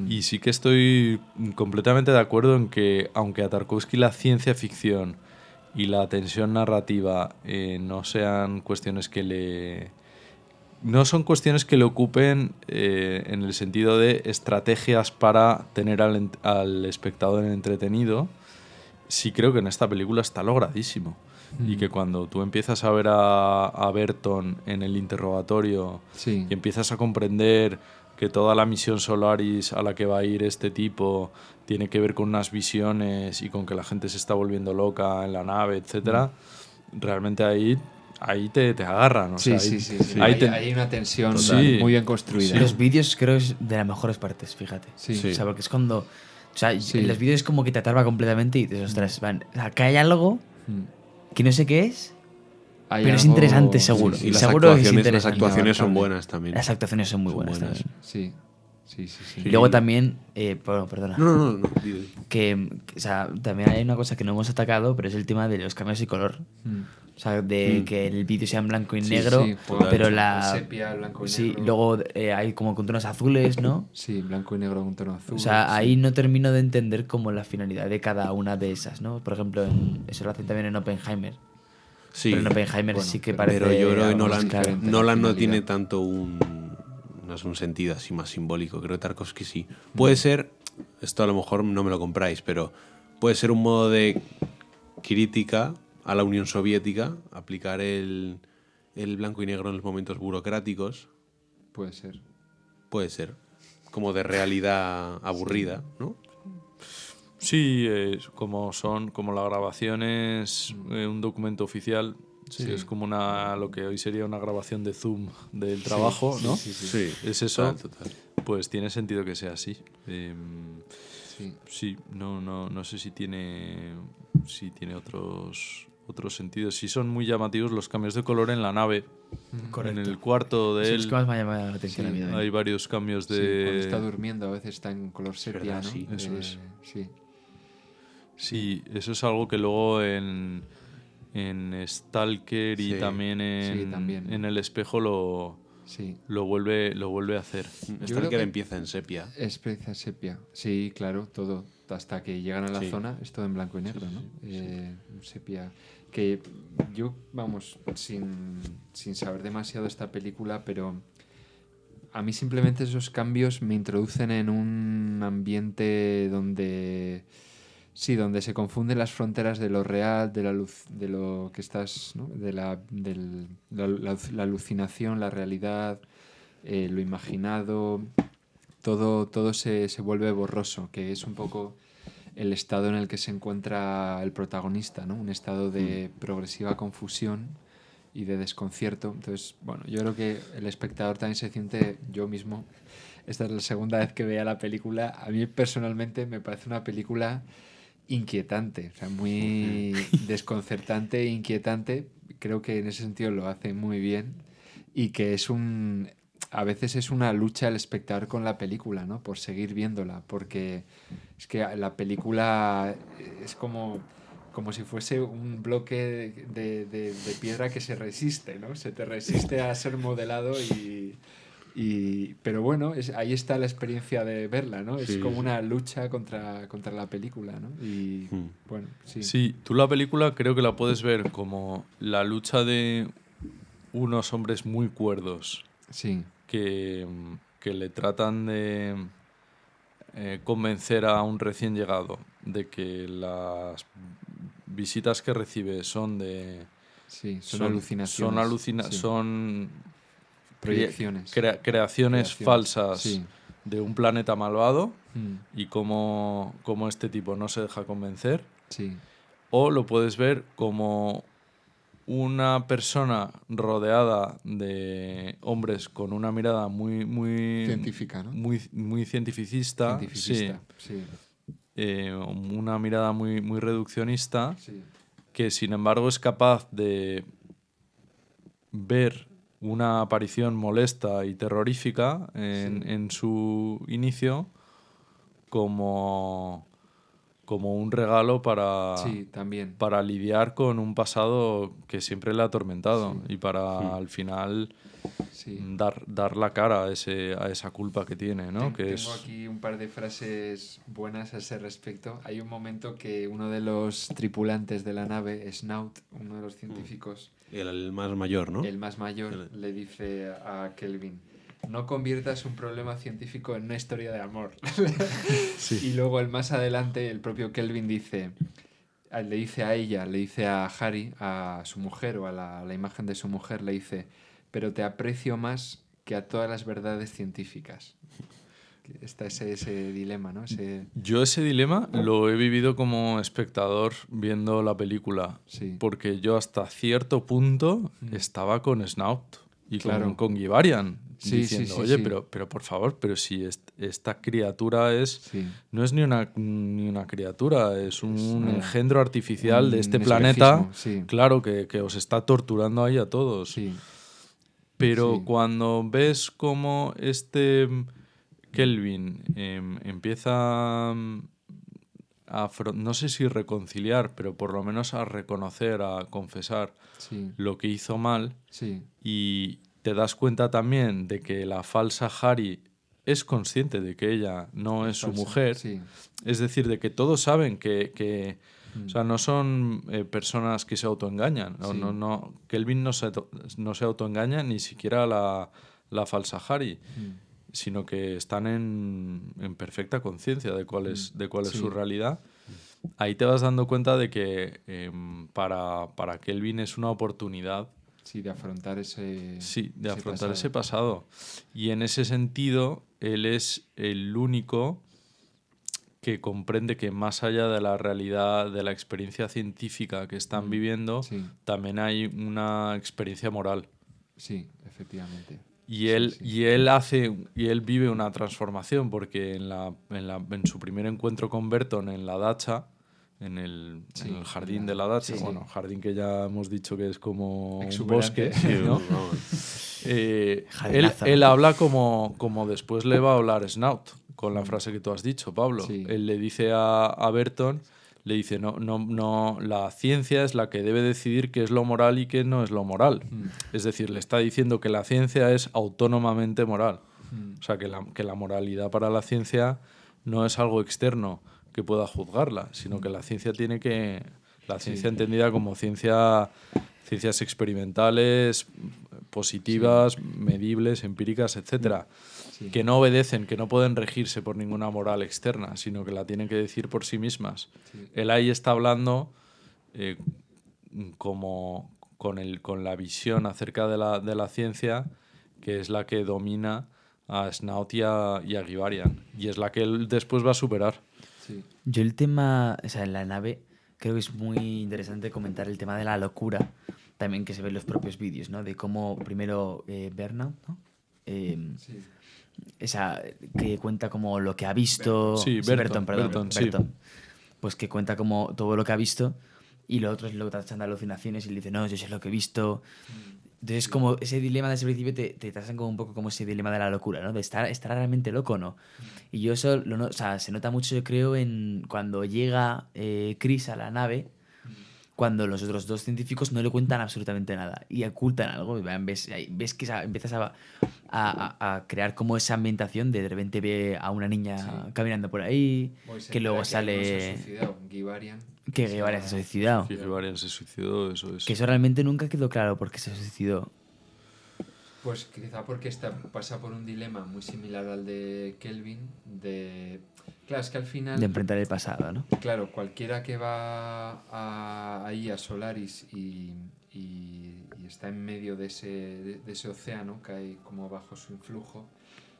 Y sí que estoy completamente de acuerdo en que, aunque a Tarkovsky la ciencia ficción y la tensión narrativa no sean cuestiones que le... No son cuestiones que le ocupen en el sentido de estrategias para tener al espectador entretenido, sí creo que en esta película está logradísimo. Y que cuando tú empiezas a ver a Burton en el interrogatorio Sí. y empiezas a comprender que toda la misión Solaris a la que va a ir este tipo tiene que ver con unas visiones y con que la gente se está volviendo loca en la nave, etcétera, realmente ahí te agarran. O Sí, sea, sí, ahí- sí, sí. ahí Hay, te- hay una tensión Sí. muy bien construida. Los vídeos creo que es de las mejores partes, fíjate. Sí. Sí. O sea, porque es cuando... O sea, Sí. en los vídeos es como que te atarva completamente y dices, ostras, van, o sea, que hay algo Mm. que no sé qué es, Hay pero es algo- interesante, seguro. Y las Seguro que es actuaciones, interesante. son Inabarcable. buenas también. Las actuaciones son muy Son buenas, buenas. también. Sí. Sí, sí, sí. Y luego también, bueno, perdona, No. Di. o sea, también hay una cosa que no hemos atacado, pero es el tema de los cambios de color. Mm. O sea, de que el vídeo sea en blanco y Sí, negro, sí, juega pero mucho. la... El sepia, blanco y Sí, negro. luego hay como contornos azules, ¿no? Sí, blanco y negro con tono azul. O sea, sí. ahí no termino de entender como la finalidad de cada una de esas, ¿no? Por ejemplo, eso lo hacen también en Oppenheimer. Sí, Pero en Oppenheimer bueno, sí que pero- parece pero yo creo que algo más claro. diferente. Nolan no finalidad. tiene tanto no es un sentido así más simbólico. Creo que Tarkovsky sí. Puede ser, esto a lo mejor no me lo compráis, pero puede ser un modo de crítica a la Unión Soviética, aplicar el blanco y negro en los momentos burocráticos. Puede ser. Puede ser. Como de realidad aburrida, ¿no? Sí, como la grabación es un documento oficial, sí, es como lo que hoy sería una grabación de Zoom del trabajo, ¿no? Sí. Es eso, Total. pues tiene sentido que sea así. Sí. Sí, no sé si tiene otros sentidos. Sí son muy llamativos los cambios de color en la nave. Correcto. En el cuarto de Eso él es lo que más me ha llamado la atención a mí también. hay varios cambios Sí, cuando de... está durmiendo a veces está en color sepia, verdad, ¿no? sí, eso es. Sí. Sí, eso es algo que luego en Stalker y Sí, también también. en El Espejo lo vuelve a hacer. Stalker creo que- empieza en sepia. Es precisa sepia. Sí, claro, todo. Hasta que llegan a la Sí. zona es todo en blanco y negro, ¿no? Sepia. Que yo, vamos, sin saber demasiado de esta película, pero a mí simplemente esos cambios me introducen en un ambiente donde... Sí, donde se confunden las fronteras de lo real, de la luz, de lo que estás, ¿no? De la alucinación, la realidad, lo imaginado, todo se vuelve borroso, que es un poco el estado en el que se encuentra el protagonista, ¿no? Un estado de progresiva confusión y de desconcierto. Entonces, bueno, yo creo que el espectador también se siente, yo mismo, esta es la segunda vez que veía la película, a mí personalmente me parece una película inquietante, o sea, muy desconcertante e inquietante. Creo que en ese sentido lo hace muy bien y que a veces es una lucha el espectador con la película, ¿no? Por seguir viéndola, porque es que la película es como si fuese un bloque de piedra que se resiste, ¿no? Se te resiste a ser modelado pero bueno, ahí está la experiencia de verla, ¿no? Es como una lucha contra la película, ¿no? Y bueno, sí. Sí, tú la película creo que la puedes ver como la lucha de unos hombres muy cuerdos Sí, que le tratan de convencer a un recién llegado de que las visitas que recibe son de... sí, son alucinaciones. Sí. Son Proyecciones. creaciones falsas Sí. de un planeta malvado Mm, y cómo este tipo no se deja convencer. sí, O lo puedes ver como una persona rodeada de hombres con una mirada muy científica, ¿no? muy cientificista, Cientificista, sí. una mirada muy reduccionista, Sí. que sin embargo es capaz de ver una aparición molesta y terrorífica en su inicio como un regalo Sí, también. para lidiar con un pasado que siempre le ha atormentado y para al final Sí. dar la cara a esa culpa que tiene, ¿no? Tengo aquí un par de frases buenas a ese respecto. Hay un momento que uno de los tripulantes de la nave, Snout, uno de los científicos, El más mayor, ¿no? el más mayor, le dice a Kelvin: no conviertas un problema científico en una historia de amor. Y luego el más adelante, el propio Kelvin le dice a ella, le dice a Harry, a su mujer o a la imagen de su mujer, le dice: pero te aprecio más que a todas las verdades científicas. Está ese dilema, ¿no? Yo ese dilema lo he vivido como espectador viendo la película, Sí. porque yo hasta cierto punto estaba con Snout y Claro. con Givarian, Sí, diciendo, sí, oye, sí. pero por favor, pero si esta criatura Sí. no es ni una criatura, es un nada. engendro artificial de Un este planeta, espejismo, sí. claro, que os está torturando ahí a todos. Sí. Pero Sí. cuando ves cómo Kelvin empieza no sé si reconciliar, pero por lo menos a reconocer, a confesar Sí. lo que hizo mal, Sí. y te das cuenta también de que la falsa Harry es consciente de que ella no es su falsa, mujer. sí. Es decir, de que todos saben que o sea, no son personas que se autoengañan. Sí. Kelvin no se autoengaña, ni siquiera la falsa Harry, sino que están en perfecta conciencia de cuál es Sí. su realidad. Ahí te vas dando cuenta de que para Kelvin es una oportunidad. Sí, de afrontar ese. Sí, de ese afrontar pasado. ese pasado. Y en ese sentido, él es el único que comprende que más allá de la realidad, de la experiencia científica que están viviendo, Sí. también hay una experiencia moral. Sí, efectivamente. Y Sí, él, sí. y él vive una transformación, porque en su primer encuentro con Berton en la dacha, en el jardín de la dacha, sí. bueno, jardín que ya hemos dicho que es como un Exuberante. bosque, ¿no? Vamos. Jardinazo, Él ¿no? habla como después le va a hablar Snout, con la frase que tú has dicho, Pablo. Sí. Él le dice a Berton, le dice, no, la ciencia es la que debe decidir qué es lo moral y qué no es lo moral. Es decir, le está diciendo que la ciencia es autónomamente moral. O sea, que la moralidad para la ciencia no es algo externo que pueda juzgarla, sino que la ciencia tiene que... La ciencia entendida como ciencias experimentales, positivas, medibles, empíricas, etcétera, Sí. que no obedecen, que no pueden regirse por ninguna moral externa, sino que la tienen que decir por sí mismas. Sí. Él ahí está hablando como con la visión acerca de la ciencia, que es la que domina a Snout y a Givarian, y es la que él después va a superar. Sí. Yo el tema, o sea, en la nave, creo que es muy interesante comentar el tema de la locura, también que se ve en los propios vídeos, ¿no? De cómo primero Burnout, ¿no? Sí. Esa, que cuenta como lo que ha visto... Sí, Burton, perdón, Burton, sí. Burton. Pues que cuenta como todo lo que ha visto, y lo otro es lo que tachan de alucinaciones, y le dice, no, yo sé lo que he visto. Entonces, como ese dilema de ese principio te tratan como un poco como ese dilema de la locura, ¿no? De estar realmente loco o no. Y yo eso, o sea, se nota mucho, yo creo, en cuando llega Chris a la nave, cuando los otros dos científicos no le cuentan absolutamente nada y ocultan algo. Ves que empiezas a crear como esa ambientación de repente ve a una niña Sí. caminando por ahí, Bueno, y se que luego entera que uno se ha sale... suicidado, Givarian. Que Givarian se ha suicidado. Que Givarian se suicidó, eso es. Que eso realmente nunca quedó claro por qué se suicidó. Pues quizá porque pasa por un dilema muy similar al de Kelvin, Claro, es que al final... De enfrentar el pasado, ¿no? Claro, cualquiera que va ahí a Solaris y está en medio de ese océano que hay como bajo su influjo,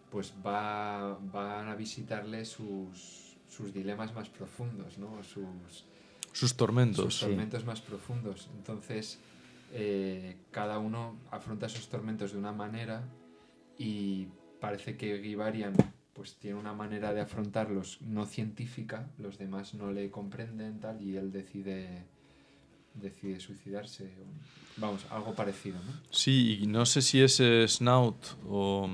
pues van a visitarle sus dilemas más profundos, ¿no? Sus tormentos. Sus tormentos más profundos. Entonces, cada uno afronta esos tormentos de una manera, y parece que Givarian pues tiene una manera de afrontarlos no científica, los demás no le comprenden, tal, y él decide suicidarse. Vamos, algo parecido, ¿no? Sí, y no sé si es Snout o...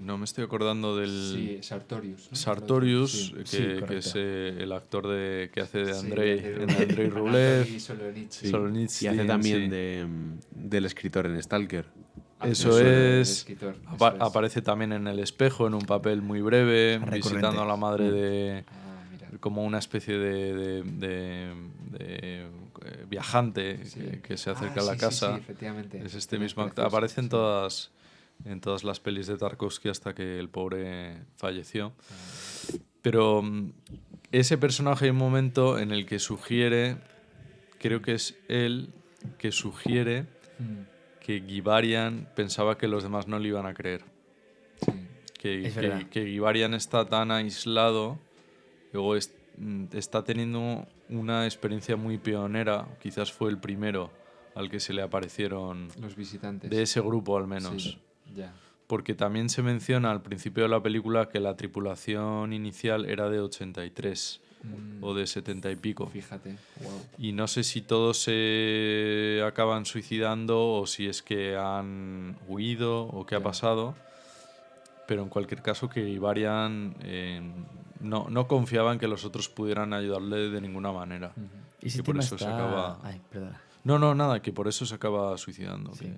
no me estoy acordando del... Sí, Sartorius, ¿no? Sartorius, Sí. que correcto. es el actor que hace de Sí, Andrei, de en Andrei Rublev. Anatoly Solzhenitsyn. Sí. Solzhenitsyn, Y hace también sí. del escritor en Stalker. Eso el es. escritor, eso es. Aparece también en El Espejo, en un papel muy breve, Recurrente. visitando a la madre de... Mira. como una especie de viajante Sí. que se acerca a la sí, casa. Sí, efectivamente. Es este Pero mismo actor. precioso, Aparece sí. en todas las pelis de Tarkovsky hasta que el pobre falleció. Pero ese personaje hay un momento en el que sugiere, creo que es él que sugiere que Givarian pensaba que los demás no le iban a creer. Sí. Es verdad. Que Givarian está tan aislado, luego está teniendo una experiencia muy pionera, quizás fue el primero al que se le aparecieron, Los visitantes. de ese grupo al menos. Sí, ya. Porque también se menciona al principio de la película que la tripulación inicial era de 83 o de 70 y pico. Fíjate, wow. Y no sé si todos se acaban suicidando o si es que han huido o qué ha Ya. pasado. pero en cualquier caso que Ibarian no confiaba en que los otros pudieran ayudarle de ninguna manera. Y ese Que por tema eso se está... acaba... Ay, perdona. No, nada, que por eso se acaba suicidando. Sí.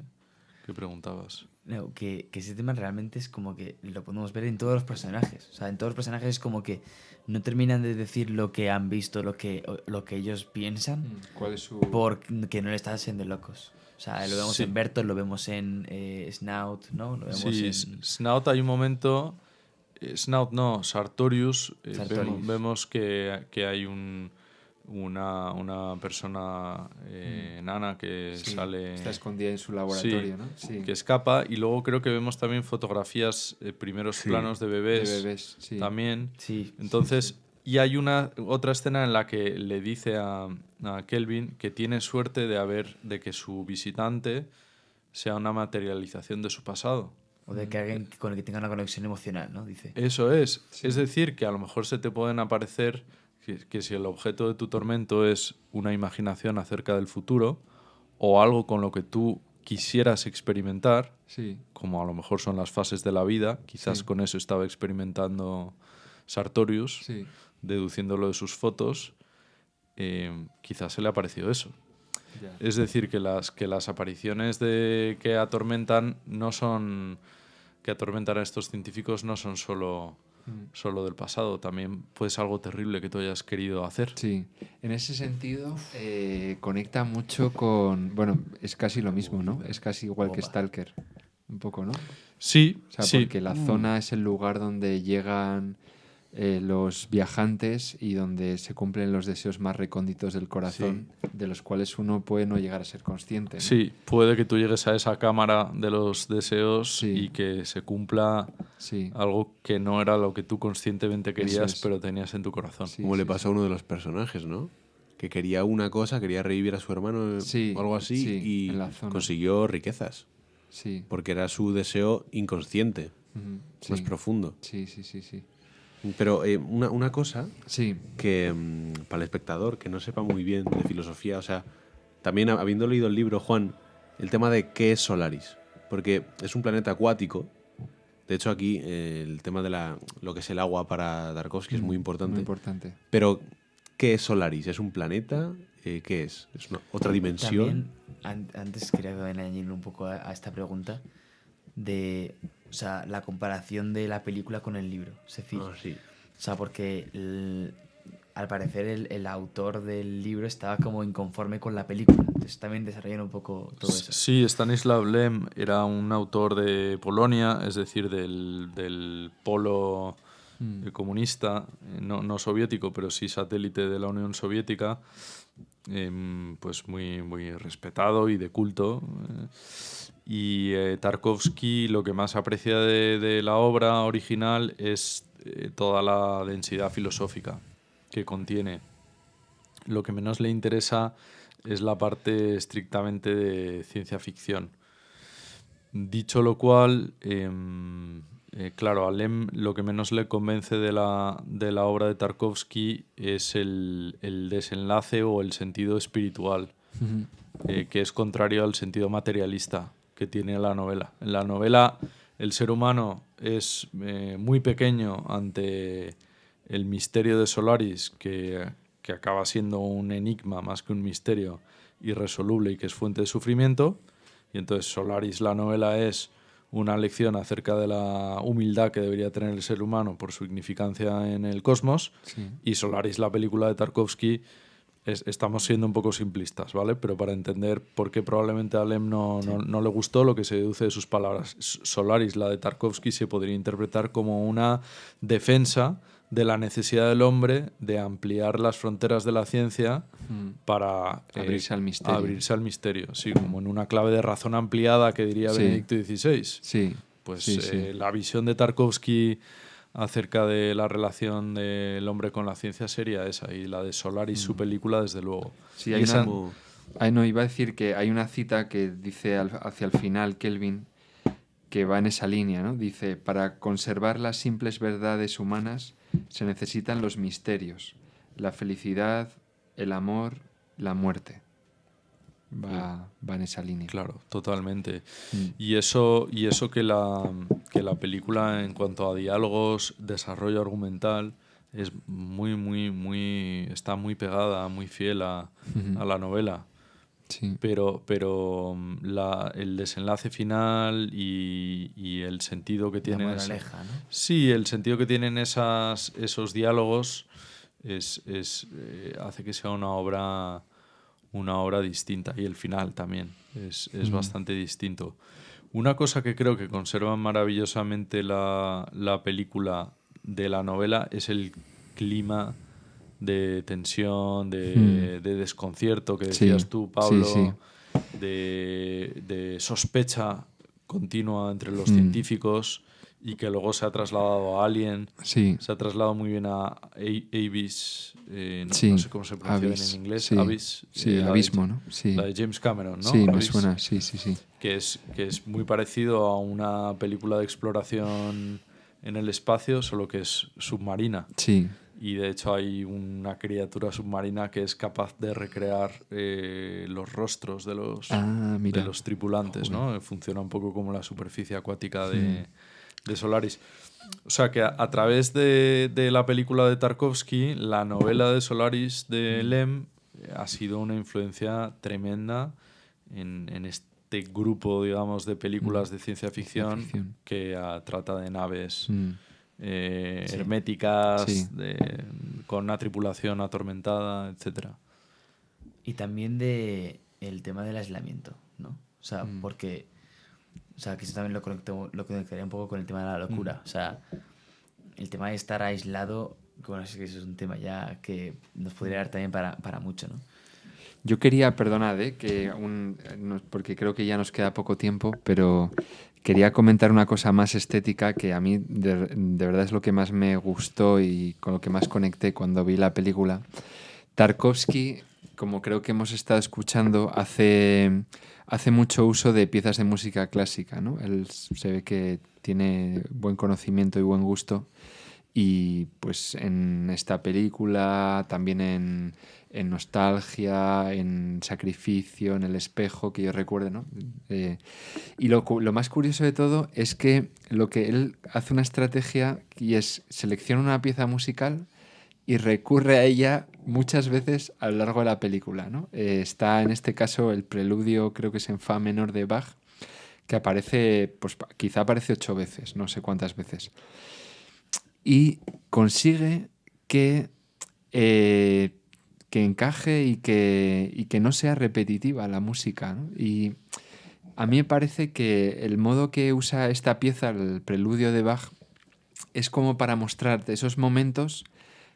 Que preguntabas. No, que ese tema realmente es como que lo podemos ver en todos los personajes. O sea, en todos los personajes es como que no terminan de decir lo que han visto, lo que ellos piensan, ¿Cuál es su...? porque no le están siendo locos. O sea, lo vemos Sí. en Bertolt, lo vemos en Snout, ¿no? Lo vemos Sí, en... Snout hay un momento... Snout no, Sartorius. Sartorius. Vemos que hay una persona enana que Sí, sale... está escondida en su laboratorio, ¿no? Sí. Que escapa. Y luego creo que vemos también fotografías, primeros planos de bebés. De bebés, sí. También. Sí. Entonces, y hay otra escena en la que le dice a Kelvin que tiene suerte de que su visitante sea una materialización de su pasado. O de que alguien con el que tenga una conexión emocional, ¿no? Dice. Eso es. Es decir, que a lo mejor se te pueden aparecer que si el objeto de tu tormento es una imaginación acerca del futuro o algo con lo que tú quisieras experimentar, Sí. como a lo mejor son las fases de la vida, quizás Sí. con eso estaba experimentando Sartorius, Sí. deduciéndolo de sus fotos, quizás se le ha parecido eso. Ya. Es decir, que las apariciones que atormentan a estos científicos no son solo del pasado, también puede ser algo terrible que tú hayas querido hacer. Sí, en ese sentido conecta mucho con... Bueno, es casi lo mismo, ¿no? Es casi igual que Opa. Stalker, un poco, ¿no? Sí, O sea, sí. porque la zona es el lugar donde llegan los viajantes y donde se cumplen los deseos más recónditos del corazón, de los cuales uno puede no llegar a ser consciente, ¿no? Sí, puede que tú llegues a esa cámara de los deseos Sí. y que se cumpla Sí. algo que no era lo que tú conscientemente querías, es. pero tenías en tu corazón. Sí, Como le sí, pasó a uno de los personajes, ¿no? Que quería una cosa, quería revivir a su hermano Sí, o algo así sí, en la y zona. consiguió riquezas. Sí. Porque era su deseo inconsciente, Ujú, más sí. profundo. Sí, sí, sí, sí. Pero una cosa Sí, que para el espectador que no sepa muy bien de filosofía, o sea, también habiendo leído el libro, Juan, el tema de qué es Solaris, porque es un planeta acuático. De hecho, aquí el tema de lo que es el agua para Tarkovsky es muy importante. muy importante. Pero, ¿qué es Solaris? ¿Es un planeta? ¿Qué es? ¿Es otra dimensión? También, antes quería añadir un poco a esta pregunta de, o sea, la comparación de la película con el libro. Es decir, Ah, sí. o sea, porque al parecer el autor del libro estaba como inconforme con la película. Entonces también desarrollan un poco todo eso. Sí, Stanislaw Lem era un autor de Polonia, es decir, del polo comunista, no soviético, pero sí satélite de la Unión Soviética, pues muy, muy respetado y de culto. Y Tarkovsky lo que más aprecia de la obra original es toda la densidad filosófica que contiene. Lo que menos le interesa es la parte estrictamente de ciencia ficción. Dicho lo cual, claro, a Lem lo que menos le convence de la obra de Tarkovsky es el desenlace o el sentido espiritual, que es contrario al sentido materialista que tiene la novela. En la novela el ser humano es muy pequeño ante el misterio de Solaris, que acaba siendo un enigma más que un misterio irresoluble y que es fuente de sufrimiento. Y entonces Solaris, la novela, es una lección acerca de la humildad que debería tener el ser humano por su significancia en el cosmos. Sí. Y Solaris, la película de Tarkovsky, estamos siendo un poco simplistas, ¿vale? Pero para entender por qué probablemente a Lem no le gustó, lo que se deduce de sus palabras. Solaris, la de Tarkovsky, se podría interpretar como una defensa de la necesidad del hombre de ampliar las fronteras de la ciencia para Abrirse al misterio. Abrirse al misterio, sí, como en una clave de razón ampliada que diría Sí. Benedicto XVI. Sí. Pues sí, sí. la visión de Tarkovsky acerca de la relación del hombre con la ciencia sería esa, y la de Solaris, su película, desde luego. Sí, Y hay esa- una... no, iba a decir que hay una cita que dice hacia el final Kelvin que va en esa línea, ¿no? Dice, para conservar las simples verdades humanas se necesitan los misterios, la felicidad, el amor, la muerte. va en esa línea. Claro, totalmente. Mm. Y eso que la película, en cuanto a diálogos, desarrollo argumental, es está muy pegada, muy fiel a la novela. Sí. Pero el desenlace final y el sentido que La tienen moraleja, ¿no? sí, el sentido que tienen esos diálogos hace que sea una obra distinta, y el final también es bastante distinto. Una cosa que creo que conserva maravillosamente la película de la novela es el clima de tensión, de desconcierto que decías Sí, tú, Pablo, sí. de sospecha continua entre los científicos, y que luego se ha trasladado a Alien. Sí. Se ha trasladado muy bien a Abyss, Sí, no sé cómo se pronuncia bien Abyss, en inglés. sí. Abyss, Sí, la Abismo, de, ¿no? Sí. la de James Cameron, ¿no? Sí, me Abyss, suena, sí. que es muy parecido a una película de exploración en el espacio, solo que es submarina. Sí. Y de hecho hay una criatura submarina que es capaz de recrear los rostros de mira. los tripulantes, ¿no? Funciona un poco como la superficie acuática de Solaris. O sea que a través de la película de Tarkovsky, la novela de Solaris de Lem ha sido una influencia tremenda en este grupo, digamos, de películas de ciencia ficción que trata de naves herméticas, Sí. con una tripulación atormentada, etcétera. Y también de el tema del aislamiento, ¿no? O sea, porque... O sea, que eso también lo conectaría un poco con el tema de la locura. O sea, el tema de estar aislado, bueno, es que eso es un tema ya que nos podría dar también para mucho, ¿no? Yo quería, perdonad, porque creo que ya nos queda poco tiempo, pero quería comentar una cosa más estética que a mí de verdad es lo que más me gustó y con lo que más conecté cuando vi la película. Tarkovsky, como creo que hemos estado escuchando, hace mucho uso de piezas de música clásica, ¿no? Él se ve que tiene buen conocimiento y buen gusto. Y pues en esta película, también en Nostalgia, en Sacrificio, en El espejo, que yo recuerde, ¿no? Y lo más curioso de todo es que lo que él hace una estrategia y es selecciona una pieza musical y recurre a ella muchas veces a lo largo de la película, ¿no? Está en este caso el preludio, creo que es en fa menor de Bach, que aparece, pues quizá aparece 8 veces, no sé cuántas veces. Y consigue que encaje y que no sea repetitiva la música, ¿no? Y a mí me parece que el modo que usa esta pieza, el preludio de Bach, es como para mostrarte esos momentos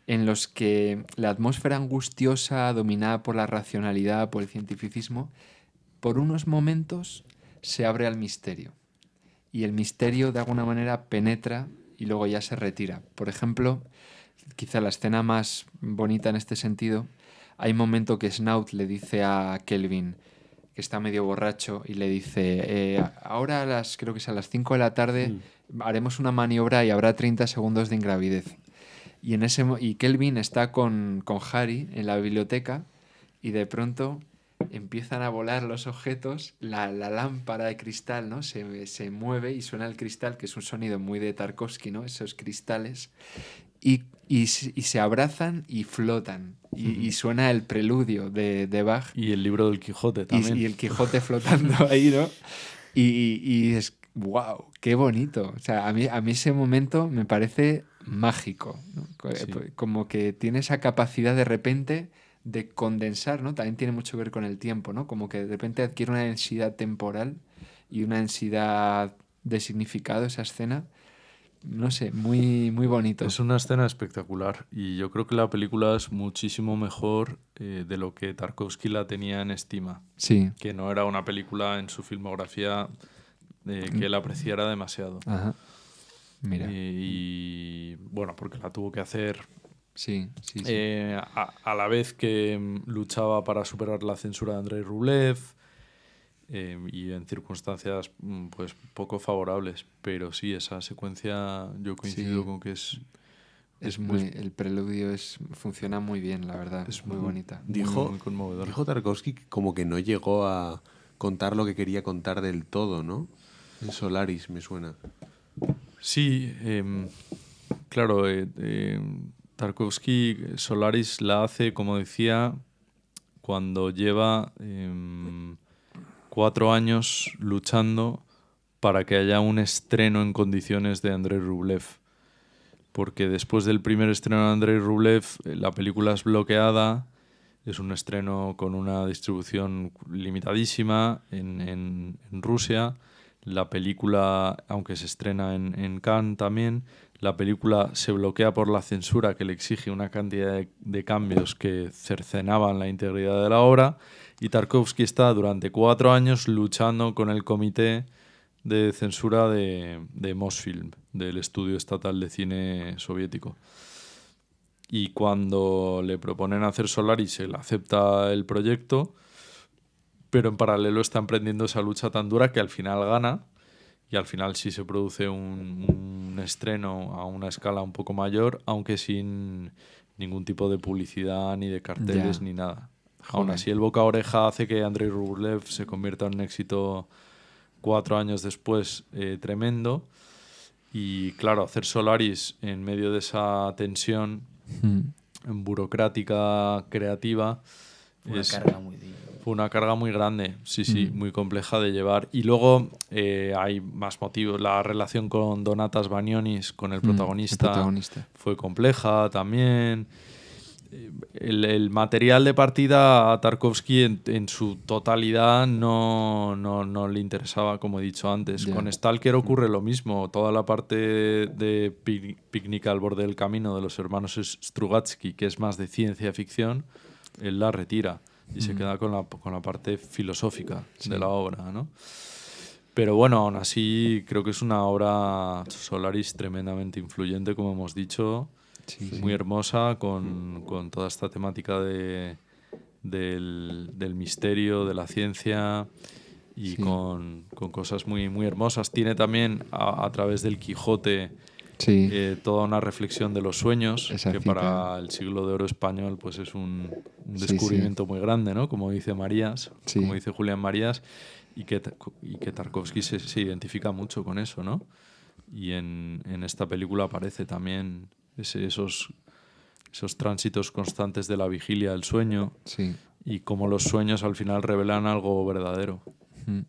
en los que la atmósfera angustiosa, dominada por la racionalidad, por el cientificismo, por unos momentos se abre al misterio. Y el misterio de alguna manera penetra y luego ya se retira. Por ejemplo, quizá la escena más bonita en este sentido, hay un momento que Snout le dice a Kelvin, que está medio borracho, y le dice, ahora creo que es a las 5 de la tarde, haremos una maniobra y habrá 30 segundos de ingravidez. Y Kelvin está con Harry en la biblioteca y de pronto empiezan a volar los objetos, la lámpara de cristal, ¿no? Se mueve y suena el cristal, que es un sonido muy de Tarkovsky, ¿no? Esos cristales, y se abrazan y flotan, y suena el preludio de Bach. Y el libro del Quijote también. Y el Quijote flotando ahí, ¿no? Y es, wow, qué bonito. O sea, a mí ese momento me parece mágico, ¿no? Sí. Como que tiene esa capacidad de repente de condensar, ¿no? También tiene mucho que ver con el tiempo, ¿no? Como que de repente adquiere una densidad temporal y una densidad de significado esa escena. No sé, muy, muy bonito. Es una escena espectacular, y yo creo que la película es muchísimo mejor de lo que Tarkovsky la tenía en estima. Sí. Que no era una película en su filmografía que él apreciara demasiado. Ajá. Mira. Y bueno, porque la tuvo que hacer Sí. a la vez que luchaba para superar la censura de Andrei Rublev, y en circunstancias pues poco favorables. Pero sí, esa secuencia yo coincido con que es El preludio funciona muy bien, la verdad. Es muy bonita. Muy conmovedor. Dijo Tarkovsky como que no llegó a contar lo que quería contar del todo, ¿no? En Solaris me suena. Sí, claro, Tarkovsky Solaris la hace, como decía, cuando lleva 4 años luchando para que haya un estreno en condiciones de Andrei Rublev. Porque después del primer estreno de Andrei Rublev, la película es bloqueada, es un estreno con una distribución limitadísima en Rusia. La película, aunque se estrena en Cannes también, la película se bloquea por la censura que le exige una cantidad de cambios que cercenaban la integridad de la obra, y Tarkovsky está durante 4 años luchando con el comité de censura de Mosfilm, del estudio estatal de cine soviético. Y cuando le proponen hacer Solaris, él acepta el proyecto, pero en paralelo está emprendiendo esa lucha tan dura que al final gana, y al final sí se produce un estreno a una escala un poco mayor, aunque sin ningún tipo de publicidad, ni de carteles, ni nada. Aún así, el boca a oreja hace que Andrei Rublev se convierta en un éxito 4 años después tremendo. Y claro, hacer Solaris en medio de esa tensión burocrática, creativa, fue una carga muy grande, sí, muy compleja de llevar. Y luego hay más motivos. La relación con Donatas Banionis, con el protagonista, fue compleja también. El material de partida a Tarkovsky en su totalidad no le interesaba, como he dicho antes. Yeah. Con Stalker ocurre lo mismo. Toda la parte de Picnic al borde del camino de los hermanos Strugatsky, que es más de ciencia ficción, él la retira y se queda con la parte filosófica de la obra, ¿no? Pero bueno, aún así creo que es una obra Solaris tremendamente influyente, como hemos dicho. Muy hermosa, con toda esta temática del misterio, de la ciencia, y con cosas muy, muy hermosas. Tiene también, a través del Quijote, toda una reflexión de los sueños, que para el siglo de oro español pues es un descubrimiento muy grande, ¿no? Como dice Marías, como dice Julián Marías, y que Tarkovsky se identifica mucho con eso, ¿no? Y en esta película aparece también esos tránsitos constantes de la vigilia del sueño, y cómo los sueños al final revelan algo verdadero,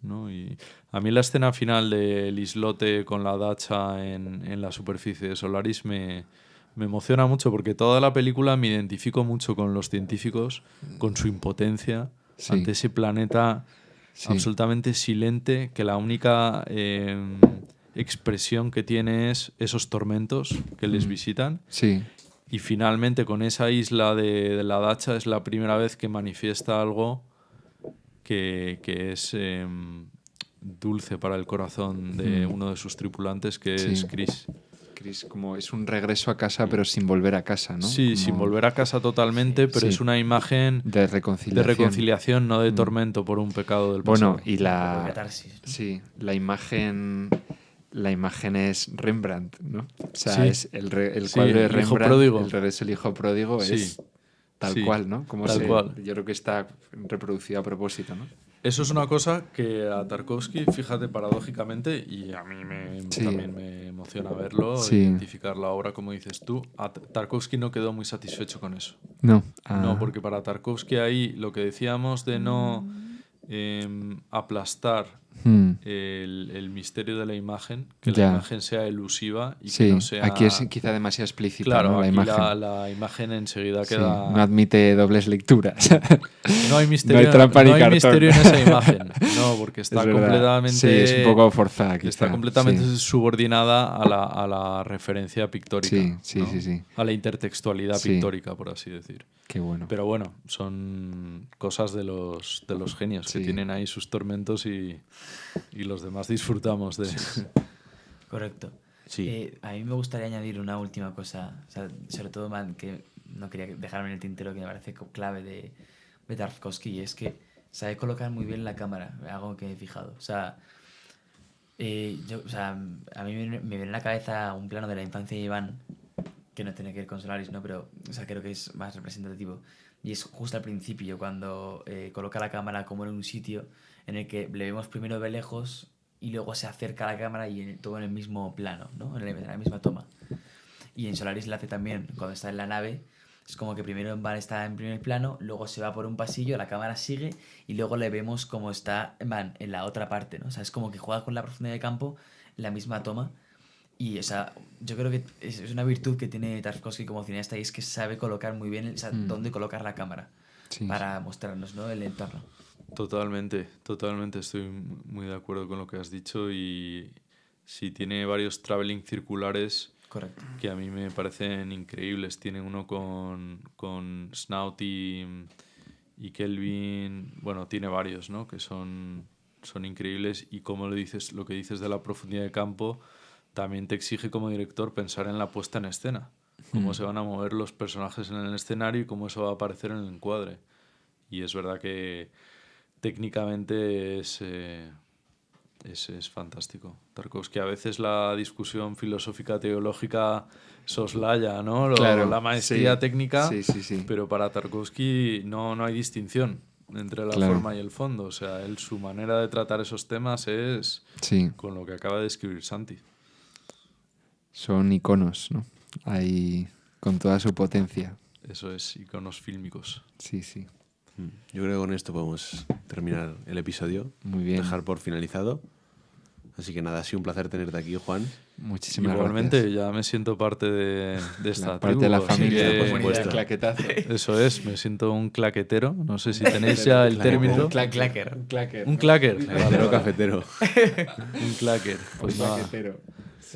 ¿no? Y a mí la escena final del islote con la dacha en la superficie de Solaris me emociona mucho, porque toda la película me identifico mucho con los científicos, con su impotencia ante ese planeta absolutamente silente, que la única expresión que tiene es esos tormentos que les visitan. Y finalmente con esa isla de la dacha es la primera vez que manifiesta algo que es dulce para el corazón de uno de sus tripulantes, que es Chris. Chris, como es un regreso a casa, pero sin volver a casa, ¿no? Sí, como... sin volver a casa totalmente, pero es una imagen de reconciliación, no de tormento por un pecado del pasado. Bueno, y la imagen... La imagen es Rembrandt, ¿no? O sea, es el cuadro de Rembrandt, el regreso del hijo pródigo, es tal cual, ¿no? Cual. Yo creo que está reproducido a propósito, ¿no? Eso es una cosa que a Tarkovsky, fíjate, paradójicamente, y a mí también me emociona verlo, identificar la obra, como dices tú, a Tarkovsky no quedó muy satisfecho con eso. No. No, porque para Tarkovsky ahí lo que decíamos de no aplastar el misterio de la imagen, que la imagen sea elusiva y que no sea... Aquí es quizá demasiado explícita, claro, ¿no? La imagen. La imagen enseguida queda... No admite dobles lecturas. No hay misterio, no hay trampa ni cartón. Misterio en esa imagen. No, porque está completamente... Sí, es un poco forzada quizá. Está completamente subordinada a la referencia pictórica. Sí. A la intertextualidad pictórica, por así decir. Qué bueno. Pero bueno, son cosas de los genios que tienen ahí sus tormentos y los demás disfrutamos de... Correcto. A mí me gustaría añadir una última cosa, o sea, sobre todo que no quería dejarme en el tintero, que me parece clave de Tarkovsky, y es que sabe colocar muy bien la cámara, algo que he fijado. O sea, a mí me viene en la cabeza un plano de la infancia de Iván, que no tiene que ver con Solaris, ¿no? Pero, o sea, creo que es más representativo. Y es justo al principio, cuando coloca la cámara como en un sitio en el que le vemos primero de lejos y luego se acerca a la cámara y todo en el mismo plano, ¿no? En la misma toma. Y en Solaris lo hace también cuando está en la nave. Es como que primero está en primer plano, luego se va por un pasillo, la cámara sigue y luego le vemos como está en la otra parte, ¿no? O sea, es como que juega con la profundidad de campo en la misma toma. Y, o sea, yo creo que es una virtud que tiene Tarkovsky como cineasta y es que sabe colocar muy bien dónde colocar la cámara para mostrarnos, ¿no? El entorno. Totalmente, totalmente. Estoy muy de acuerdo con lo que has dicho y sí, tiene varios traveling circulares. Correcto. Que a mí me parecen increíbles. Tiene uno con Snout y Kelvin. Bueno, tiene varios, ¿no? Que son increíbles. Y como lo que dices de la profundidad de campo, también te exige como director pensar en la puesta en escena. Cómo se van a mover los personajes en el escenario y cómo eso va a aparecer en el encuadre. Y es verdad que técnicamente es fantástico. Tarkovsky, a veces la discusión filosófica teológica soslaya, ¿no? Claro, la maestría técnica, sí. Pero para Tarkovsky no hay distinción entre la forma y el fondo. O sea, su manera de tratar esos temas es con lo que acaba de escribir Santi. Son iconos, ¿no? Ahí con toda su potencia. Eso es, iconos fílmicos. Sí. Yo creo que con esto podemos terminar el episodio. Muy bien. Dejar por finalizado. Así que nada, ha sido un placer tenerte aquí, Juan. Muchísimas Igualmente, gracias. ya me siento parte de esta parte de la tribu, así familia, que- por supuesto. Claquetazo. Eso es, me siento un claquetero. No sé si tenéis ya el término. Un clacker. Un clacker. Cafetero, cafetero. Un clacker. Pues nada, Claquetero.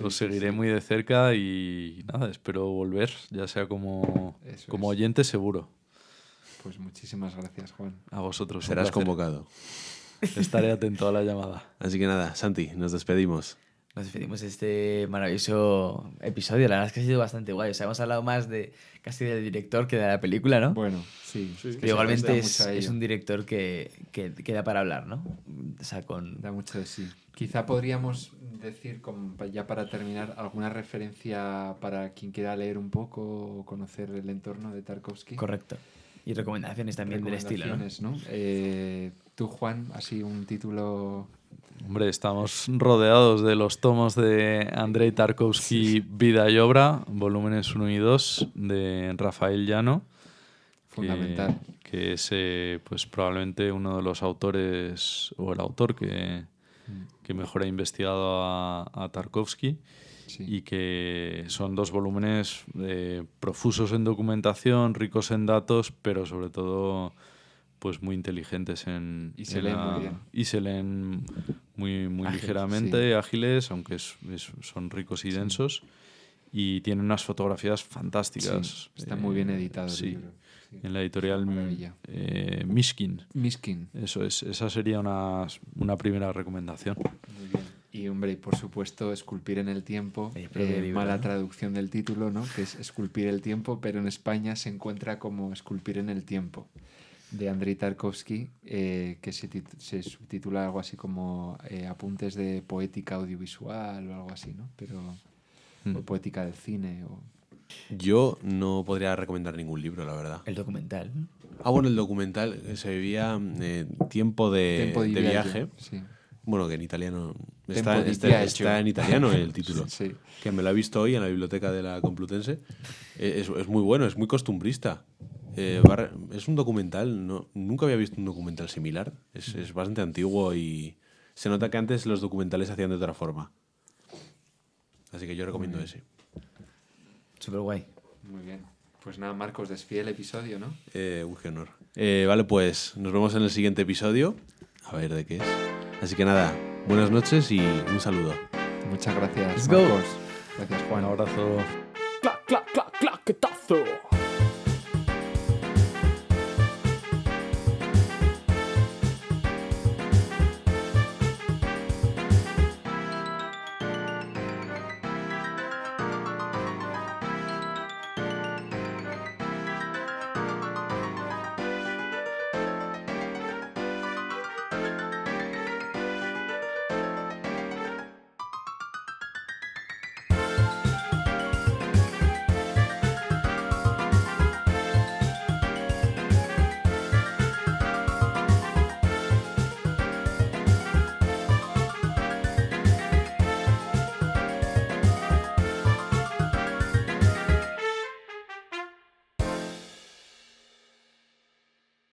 os seguiré muy de cerca y nada, espero volver, ya sea como oyente seguro. Pues muchísimas gracias, Juan. A vosotros. un Serás placer. convocado. Estaré atento a la llamada. Así que nada, Santi, nos despedimos. Nos despedimos de este maravilloso episodio. La verdad es que ha sido bastante guay. O sea, hemos hablado más casi del director que de la película, ¿no? Bueno, sí. Es que Pero igualmente se es presta mucho a ello. un director que da para hablar, ¿no? O sea, Da mucho de sí. Quizá podríamos decir, ya para terminar, alguna referencia para quien quiera leer un poco o conocer el entorno de Tarkovsky. Correcto. Y recomendaciones también del estilo, ¿no? Recomendaciones, ¿no? Tú, Juan, así un título... Hombre, estamos rodeados de los tomos de Andrei Tarkovsky, Vida y Obra, volúmenes 1 y 2, de Rafael Llano. Fundamental. Que es pues probablemente uno de los autores, o el autor que mejor ha investigado a Tarkovsky. Sí. Y que son 2 volúmenes profusos en documentación, ricos en datos, pero sobre todo pues muy inteligentes Y se leen muy bien. y se leen muy Ágiles, ligeramente, ágiles, aunque son ricos y densos, y tienen unas fotografías fantásticas. Sí, está muy bien editado el sí. libro. Sí. En la editorial Maravilla. Mishkin. Miskin. Eso es, esa sería una primera recomendación. Muy bien. Y, hombre, por supuesto, Esculpir en el tiempo. El propio libro, Mala ¿no? traducción del título, ¿no? Que es Esculpir el tiempo, pero en España se encuentra como Esculpir en el tiempo, de Andrei Tarkovsky, que se subtitula algo así como Apuntes de poética audiovisual o algo así, ¿no? Pero, o poética del cine. Yo no podría recomendar ningún libro, la verdad. El documental. Bueno, el documental se veía Tiempo de Tempo di viaje. Viaggio, sí. Bueno, que en italiano Tempo di está Viaggio. en italiano el título. Sí. Que me lo he visto hoy en la biblioteca de la Complutense. Es muy bueno, es muy costumbrista. Es un documental, nunca había visto un documental similar. Es bastante antiguo y se nota que antes los documentales se hacían de otra forma. Así que yo recomiendo ese. Súper guay. Muy bien. Pues nada, Marcos, despide el episodio, ¿no? Un qué honor. Vale, pues nos vemos en el siguiente episodio. A ver de qué es. Así que nada, buenas noches y un saludo. Muchas gracias, Let's go. Marcos. Gracias, Juan. Un abrazo. Clac, clac, clac, claquetazo.